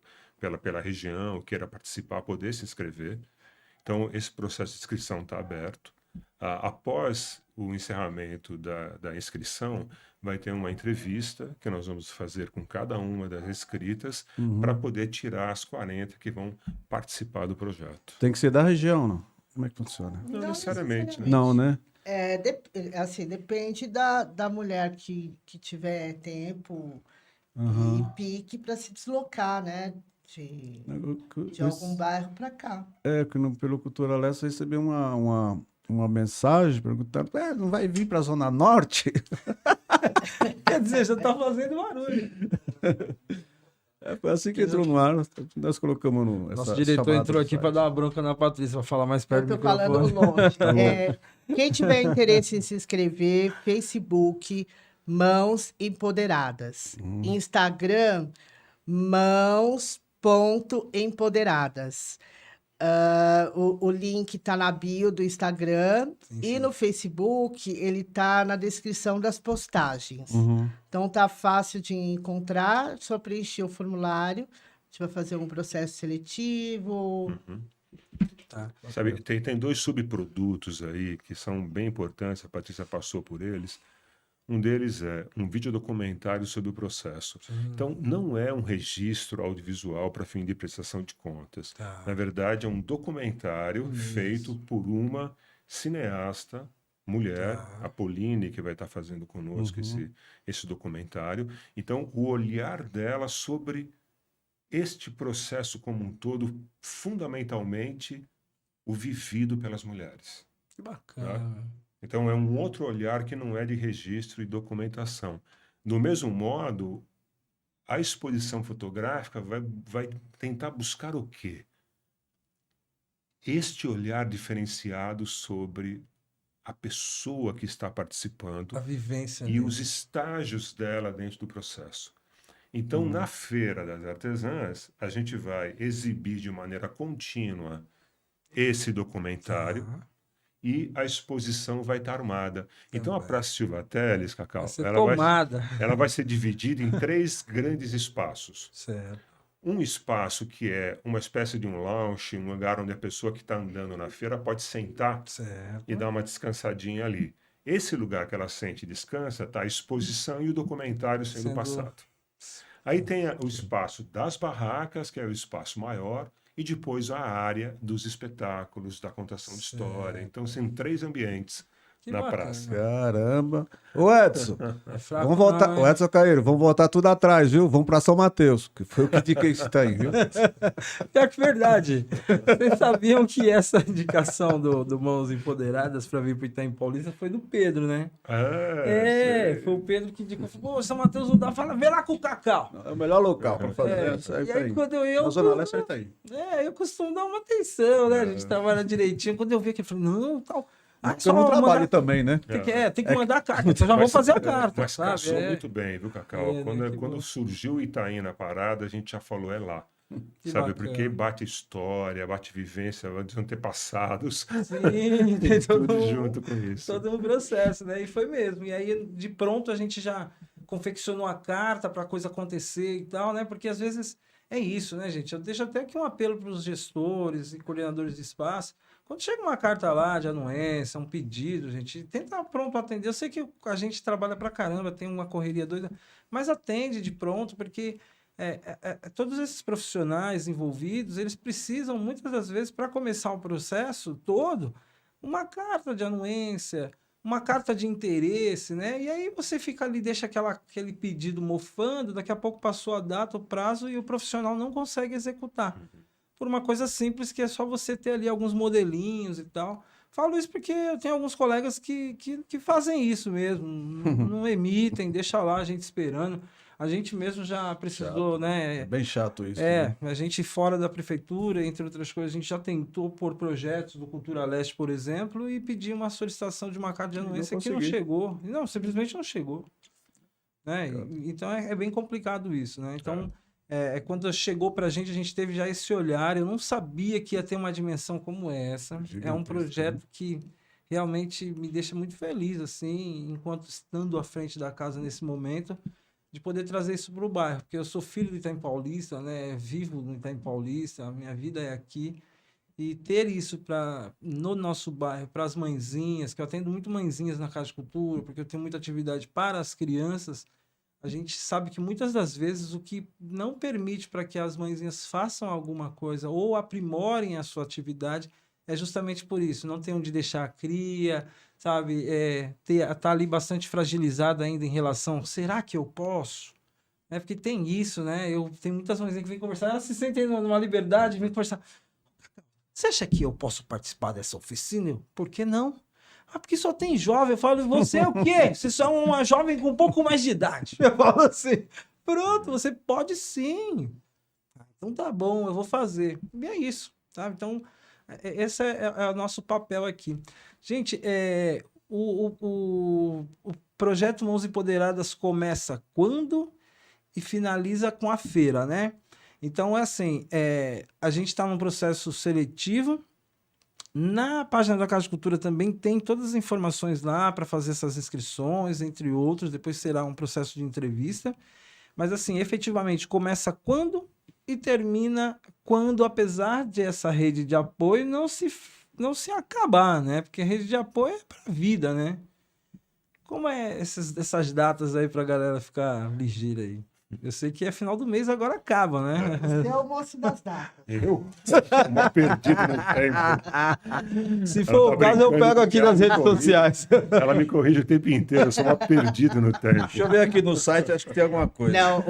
S4: pela região, queira participar, poder se inscrever. Então, esse processo de inscrição está aberto. Após o encerramento da inscrição, vai ter uma entrevista que nós vamos fazer com cada uma das inscritas para poder tirar as 40 que vão participar do projeto.
S2: Tem que ser da região, não? Como é que funciona?
S4: Não necessariamente, né?
S2: Não, né?
S3: Assim, depende da mulher que tiver tempo
S2: Aham.
S3: e pique para se deslocar, né? De algum bairro para cá.
S2: Pelo Cultura Leste eu recebi uma mensagem perguntando, não vai vir para a Zona Norte?
S1: Quer dizer, já tá fazendo barulho.
S2: Foi assim que entrou no ar, nós colocamos no...
S1: Nosso diretor entrou aqui para dar uma bronca na Patrícia, para falar mais perto
S3: Eu
S1: do
S3: tô falando
S1: microfone.
S3: longe. Quem tiver interesse em se inscrever, Facebook, Mãos Empoderadas. Instagram, mãos.empoderadas. O link está na bio do Instagram e no Facebook ele está na descrição das postagens.
S2: Uhum.
S3: Então tá fácil de encontrar, só preencher o formulário. A gente vai fazer um processo seletivo.
S1: Tá.
S4: Sabe, tem dois subprodutos aí que são bem importantes, a Patrícia passou por eles. Um deles é um videodocumentário sobre o processo. Então, não é um registro audiovisual para fim de prestação de contas.
S1: Tá.
S4: Na verdade, é um documentário feito por uma cineasta, mulher, a Pauline, que vai estar fazendo conosco esse documentário. Então, o olhar dela sobre este processo como um todo, fundamentalmente, o vivido pelas mulheres.
S1: Que bacana.
S4: Então, é um outro olhar que não é de registro e documentação. Do mesmo modo, a exposição fotográfica vai tentar buscar o quê? Este olhar diferenciado sobre a pessoa que está participando
S1: A vivência.
S4: e os estágios dela dentro do processo. Então, na Feira das Artesãs, a gente vai exibir de maneira contínua esse documentário. E a exposição vai estar armada. Então, a Praça Silva Teles, Cacau,
S1: Vai ser tomada.
S4: ela vai ser dividida em 3 grandes espaços.
S1: Certo.
S4: Um espaço que é uma espécie de um lounge, um lugar onde a pessoa que está andando na feira pode sentar
S1: Certo.
S4: e dar uma descansadinha ali. Esse lugar que ela sente e descansa está a exposição e o documentário sendo passado. Aí tem o espaço das barracas, que é o espaço maior, e depois a área dos espetáculos, da contação de história. Então, são 3 ambientes
S1: Que
S4: na
S1: bacana.
S4: praça.
S2: Caramba. Ô, Edson,
S1: É fraco,
S2: vamos voltar.
S1: não, hein?
S2: O Edson Caeiro, vamos voltar tudo atrás, viu? Vamos para São Mateus, que foi o que indiquei isso aí, viu?
S1: Pior que verdade. Vocês sabiam que essa indicação do Mãos Empoderadas para vir para Itaim Paulista foi do Pedro, né?
S4: Sei.
S1: Foi o Pedro que indicou. Falou, pô, São Mateus não dá, fala, vê lá com o Cacau.
S2: É o melhor local para fazer.
S1: E aí, quando eu
S2: Na Zona Leste é Itaim.
S1: eu costumo dar uma atenção, né? A gente trabalha direitinho. Quando eu vi aqui, eu falei, não, tal.
S2: Porque eu não trabalho também, né?
S1: Tem que mandar a carta. Então já vou fazer a carta,
S4: Mas
S1: sabe?
S4: casou muito bem, viu, Cacau?
S1: Né, que
S4: Quando
S1: bom.
S4: surgiu o Itaim na parada, a gente já falou, é lá.
S1: Que
S4: Sabe,
S1: bacana.
S4: porque bate história, bate vivência, de antepassados,
S1: Sim, tem
S4: tudo junto com isso.
S1: todo um processo, né? E foi mesmo. E aí, de pronto, a gente já confeccionou a carta para a coisa acontecer e tal, né? Porque às vezes é isso, né, gente? Eu deixo até aqui um apelo para os gestores e coordenadores de espaço. Quando chega uma carta lá de anuência, um pedido, gente, tenta pronto atender. Eu sei que a gente trabalha pra caramba, tem uma correria doida, mas atende de pronto, porque todos esses profissionais envolvidos, eles precisam, muitas das vezes, para começar o processo todo, uma carta de anuência, uma carta de interesse, né? E aí você fica ali, deixa aquele pedido mofando, daqui a pouco passou a data, o prazo, e o profissional não consegue executar. Por uma coisa simples, que é só você ter ali alguns modelinhos e tal. Falo isso porque eu tenho alguns colegas que fazem isso mesmo, não emitem, deixa lá a gente esperando. A gente mesmo já precisou,
S2: Chato.
S1: né?
S2: É bem chato isso. Né?
S1: A gente fora da prefeitura, entre outras coisas, a gente já tentou por projetos do Cultura Leste, por exemplo, e pedir uma solicitação de uma carta de anuência que não chegou. Não, simplesmente não chegou. Né? Então é bem complicado isso, né? Então, quando chegou pra gente, a gente teve já esse olhar. Eu não sabia que ia ter uma dimensão como essa. É um projeto que realmente me deixa muito feliz, assim, enquanto estando à frente da casa nesse momento, de poder trazer isso para o bairro, porque eu sou filho do Itaim Paulista, né? Vivo no Itaim Paulista, a minha vida é aqui. E ter isso no nosso bairro, para as mãezinhas, que eu atendo muito mãezinhas na Casa de Cultura, porque eu tenho muita atividade para as crianças, a gente sabe que muitas das vezes o que não permite para que as mãezinhas façam alguma coisa ou aprimorem a sua atividade é justamente por isso, não tem onde deixar a cria, sabe? Tá ali bastante fragilizada ainda em relação, será que eu posso? Porque tem isso, né? Eu tenho muitas mãezinhas que vêm conversar, elas se sentem numa liberdade, vêm conversar. Você acha que eu posso participar dessa oficina? Por que não? Porque só tem jovem. Eu falo, você é o quê? Você só é uma jovem com um pouco mais de idade. Eu falo assim, pronto, você pode sim. Então tá bom, eu vou fazer. E é isso, sabe? Então, esse é o nosso papel aqui. Gente, o projeto Mãos Empoderadas começa quando e finaliza com a feira, né? Então, é assim, a gente está num processo seletivo. Na página da Casa de Cultura também tem todas as informações lá para fazer essas inscrições, entre outros. Depois será um processo de entrevista. Mas, assim, efetivamente começa quando e termina quando, apesar de essa rede de apoio não se acabar, né? Porque a rede de apoio é para a vida, né? Como é essas datas aí para a galera ficar ligeira aí? Eu sei que é final do mês, agora acaba, né?
S3: Você é o moço das datas.
S4: Eu? Uma perdida no tempo.
S1: Se for o caso, eu pego aqui nas redes sociais.
S4: Ela me corrige o tempo inteiro, eu sou uma perdida no tempo.
S2: Deixa eu ver aqui no site, acho que tem alguma coisa.
S3: Não,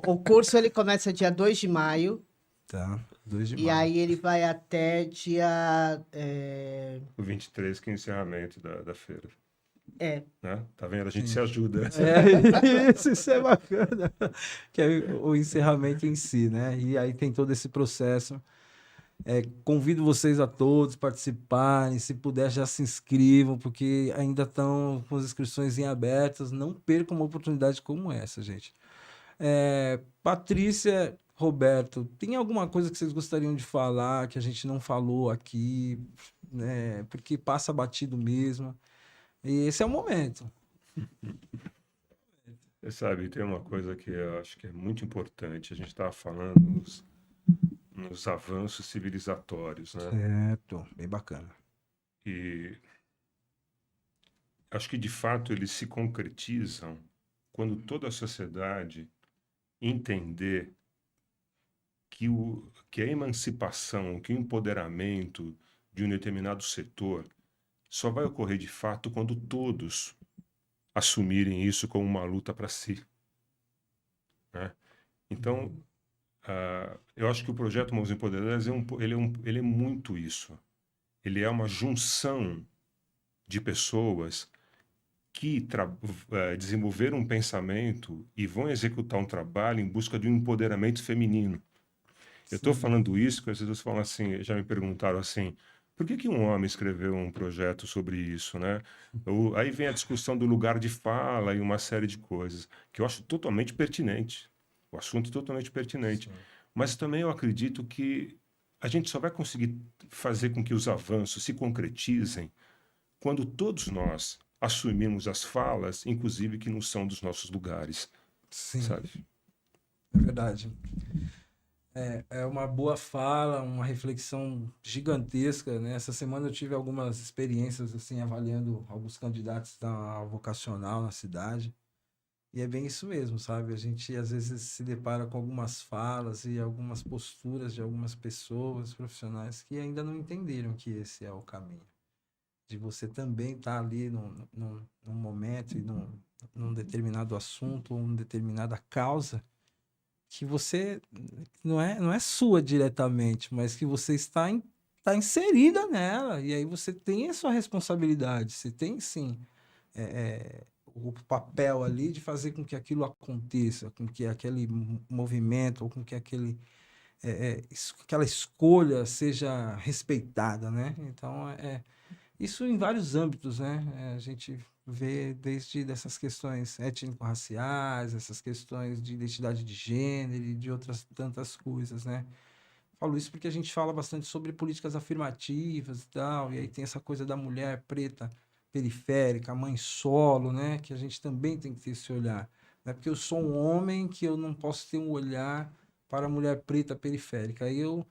S3: o curso ele começa dia 2 de maio.
S1: Tá, 2 de
S3: E
S1: maio.
S3: aí ele vai até dia...
S4: O 23, que é o encerramento da feira.
S3: É.
S4: Né? Tá vendo? A gente se ajuda.
S1: Isso é bacana. Que é o encerramento em si, né? E aí tem todo esse processo. Convido vocês a todos participarem, se puder já se inscrevam, porque ainda estão com as inscrições em abertas. Não percam uma oportunidade como essa, gente. Patrícia, Roberto, tem alguma coisa que vocês gostariam de falar que a gente não falou aqui, né? Porque passa batido mesmo. E esse é o momento.
S4: Você sabe, tem uma coisa que eu acho que é muito importante. A gente estava falando nos avanços civilizatórios, né?
S1: Certo, bem bacana.
S4: E acho que, de fato, eles se concretizam quando toda a sociedade entender que a emancipação, que o empoderamento de um determinado setor só vai ocorrer de fato quando todos assumirem isso como uma luta para si. Né? Então, eu acho que o projeto Mãos Empoderadas ele é muito isso. Ele é uma junção de pessoas que desenvolveram um pensamento e vão executar um trabalho em busca de um empoderamento feminino. Eu estou falando isso porque as pessoas falam assim, já me perguntaram assim, por que um homem escreveu um projeto sobre isso, né? Aí vem a discussão do lugar de fala e uma série de coisas que eu acho totalmente pertinente. O assunto é totalmente pertinente. Sim. Mas também eu acredito que a gente só vai conseguir fazer com que os avanços se concretizem quando todos nós assumirmos as falas, inclusive que não são dos nossos lugares.
S1: Sim.
S4: Sabe?
S1: É verdade. É uma boa fala, uma reflexão gigantesca, né? Essa semana eu tive algumas experiências, assim, avaliando alguns candidatos da vocacional na cidade. E é bem isso mesmo, sabe? A gente, às vezes, se depara com algumas falas e algumas posturas de algumas pessoas profissionais que ainda não entenderam que esse é o caminho. de você também estar ali num momento e num determinado assunto, ou uma determinada causa, que você não é sua diretamente, mas que você está inserida nela, e aí você tem a sua responsabilidade, você tem sim o papel ali de fazer com que aquilo aconteça, com que aquele movimento, ou com que aquela escolha seja respeitada, né? Então, isso em vários âmbitos, né? A gente vê desde dessas questões étnico-raciais, essas questões de identidade de gênero e de outras tantas coisas, né? Falo isso porque a gente fala bastante sobre políticas afirmativas e tal, e aí tem essa coisa da mulher preta periférica, mãe solo, né? Que a gente também tem que ter esse olhar. Não é porque eu sou um homem que eu não posso ter um olhar para a mulher preta periférica. Aí eu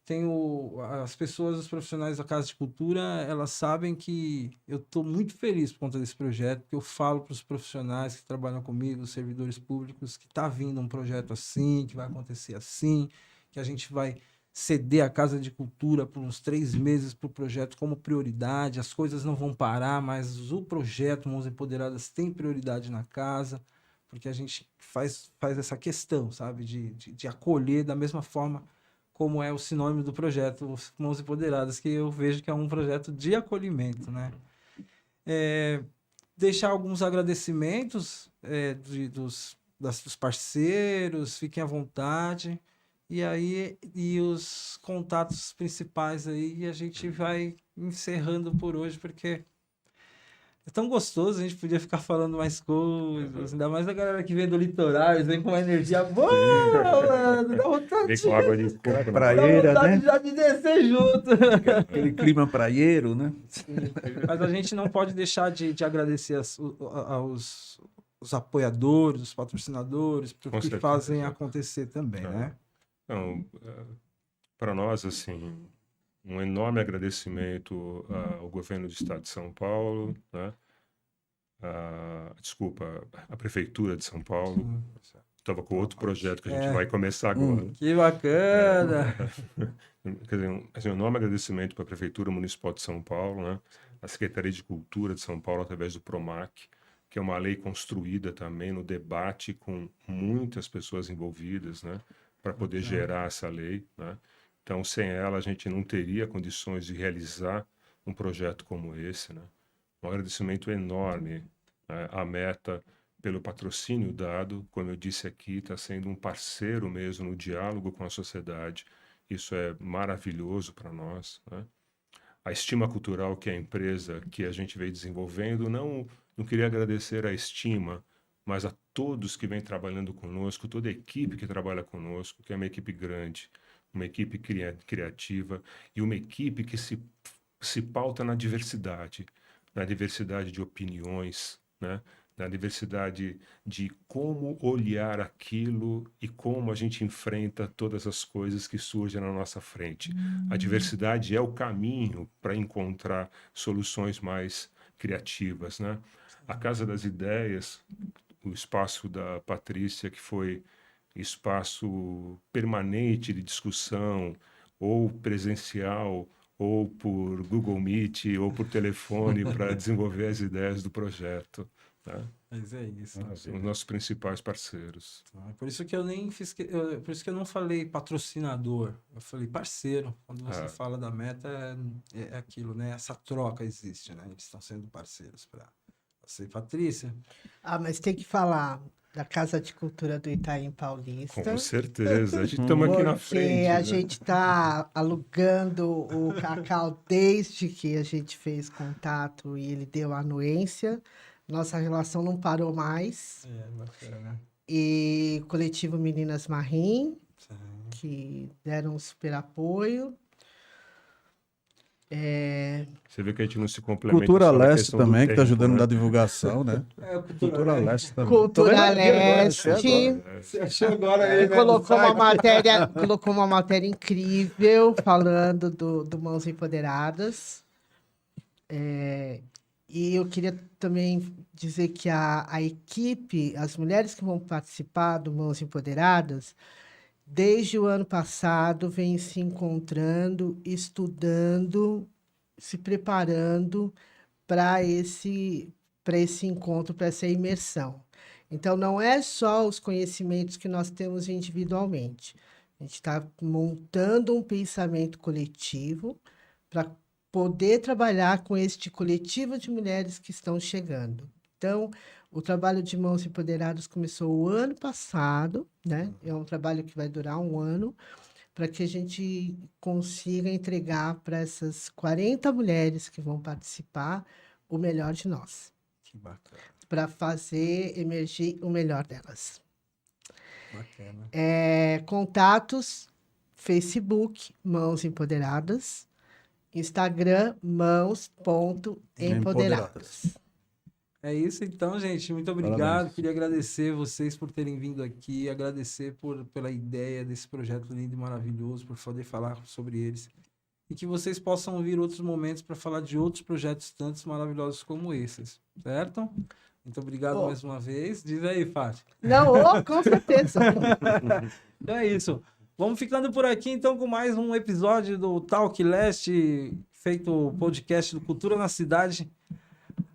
S1: tenho as pessoas, os profissionais da Casa de Cultura, elas sabem que eu estou muito feliz por conta desse projeto, porque eu falo para os profissionais que trabalham comigo, os servidores públicos, que está vindo um projeto assim, que vai acontecer assim, que a gente vai ceder a Casa de Cultura por uns 3 meses para o projeto como prioridade, as coisas não vão parar, mas o projeto Mãos Empoderadas tem prioridade na casa, porque a gente faz essa questão, sabe, de acolher da mesma forma como é o sinônimo do projeto Mãos Empoderadas, que eu vejo que é um projeto de acolhimento, né? Deixar alguns agradecimentos dos parceiros, fiquem à vontade, e aí os contatos principais aí, e a gente vai encerrando por hoje, porque é tão gostoso, a gente podia ficar falando mais coisas, ainda mais a galera que vem do litoral, eles vêm com uma energia boa, mano, dá vontade
S4: Vem com água de coco na boca.
S2: Praieira,
S1: dá vontade
S2: né?
S1: já de descer junto.
S2: Aquele clima praieiro, né?
S1: Mas a gente não pode deixar de agradecer os apoiadores, os patrocinadores,
S4: Com
S1: porque
S4: certeza.
S1: fazem acontecer também,
S4: É.
S1: né?
S4: Então, para nós, assim, um enorme agradecimento ao governo do estado de São Paulo, né? A prefeitura de São Paulo. Estava com outro projeto que a gente vai começar agora.
S1: Que bacana!
S4: Quer dizer, um enorme agradecimento para a Prefeitura Municipal de São Paulo, né? A Secretaria de Cultura de São Paulo, através do PROMAC, que é uma lei construída também no debate com muitas pessoas envolvidas, né? Para poder gerar essa lei, né? Então, sem ela, a gente não teria condições de realizar um projeto como esse, né? Um agradecimento enorme, né, à Meta pelo patrocínio dado, como eu disse aqui, está sendo um parceiro mesmo no diálogo com a sociedade. Isso é maravilhoso para nós, né? A Estima Cultural, que é a empresa que a gente veio desenvolvendo, não queria agradecer a Estima, mas a todos que vêm trabalhando conosco, toda a equipe que trabalha conosco, que é uma equipe grande, uma equipe criativa e uma equipe que se pauta na diversidade de opiniões, né? Na diversidade de como olhar aquilo e como a gente enfrenta todas as coisas que surgem na nossa frente. A diversidade é o caminho para encontrar soluções mais criativas, né? A Casa das Ideias, o espaço da Patrícia, que foi espaço permanente de discussão, ou presencial, ou por Google Meet, ou por telefone, para desenvolver as ideias do projeto. Tá?
S1: Mas é isso.
S4: São os nossos principais parceiros.
S1: Por isso que eu nem fiz. Por isso que eu não falei patrocinador, eu falei parceiro. Quando você fala da Meta, é aquilo, né? Essa troca existe, né? Eles estão sendo parceiros para você, Patrícia.
S3: Mas tem que falar da Casa de Cultura do Itaim Paulista.
S4: Com certeza, a gente estamos aqui na frente.
S3: Porque a
S4: né?
S3: gente está alugando o Cacau desde que a gente fez contato e ele deu a anuência. Nossa relação não parou mais.
S1: Bacana.
S3: E o coletivo Meninas Marim, que deram um super apoio.
S4: Você vê que a gente não se complementa.
S2: Cultura
S4: só na
S2: Leste
S4: questão do
S2: também, que está
S4: tempo,
S2: ajudando
S4: né?
S2: na divulgação, né? Cultura Leste também.
S3: Cultura Leste.
S1: Você achou agora aí, né?
S3: Colocou uma matéria incrível falando do Mãos Empoderadas. E eu queria também dizer que a equipe, as mulheres que vão participar do Mãos Empoderadas, desde o ano passado, vêm se encontrando, estudando se preparando para esse encontro, para essa imersão. Então, não é só os conhecimentos que nós temos individualmente. A gente está montando um pensamento coletivo para poder trabalhar com este coletivo de mulheres que estão chegando. Então, o trabalho de Mãos Empoderadas começou o ano passado, né? É um trabalho que vai durar um ano, para que a gente consiga entregar para essas 40 mulheres que vão participar o melhor de nós.
S1: Que bacana.
S3: Para fazer emergir o melhor delas.
S1: Bacana.
S3: Contatos, Facebook, Mãos Empoderadas, Instagram, mãos.empoderadas.
S1: É isso então, gente. Muito obrigado.
S2: Parabéns.
S1: Queria agradecer vocês por terem vindo aqui, agradecer pela ideia desse projeto lindo e maravilhoso, por poder falar sobre eles. E que vocês possam vir outros momentos para falar de outros projetos tantos maravilhosos como esses, certo? Muito obrigado mais uma vez. Diz aí, Fátima.
S3: Não, com certeza.
S1: Então é isso. Vamos ficando por aqui, então, com mais um episódio do Talk Leste, feito podcast do Cultura na Cidade.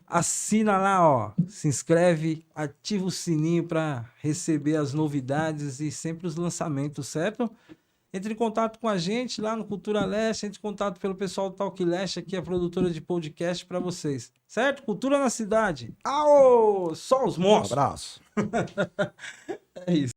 S1: Assina lá, ó, se inscreve, ativa o sininho para receber as novidades e sempre os lançamentos, certo? Entre em contato com a gente lá no Cultura Leste, entre em contato pelo pessoal do Talk Leste, aqui a produtora de podcast para vocês, certo? Cultura na Cidade. Aô! Só os monstros!
S2: abraço.
S1: É isso.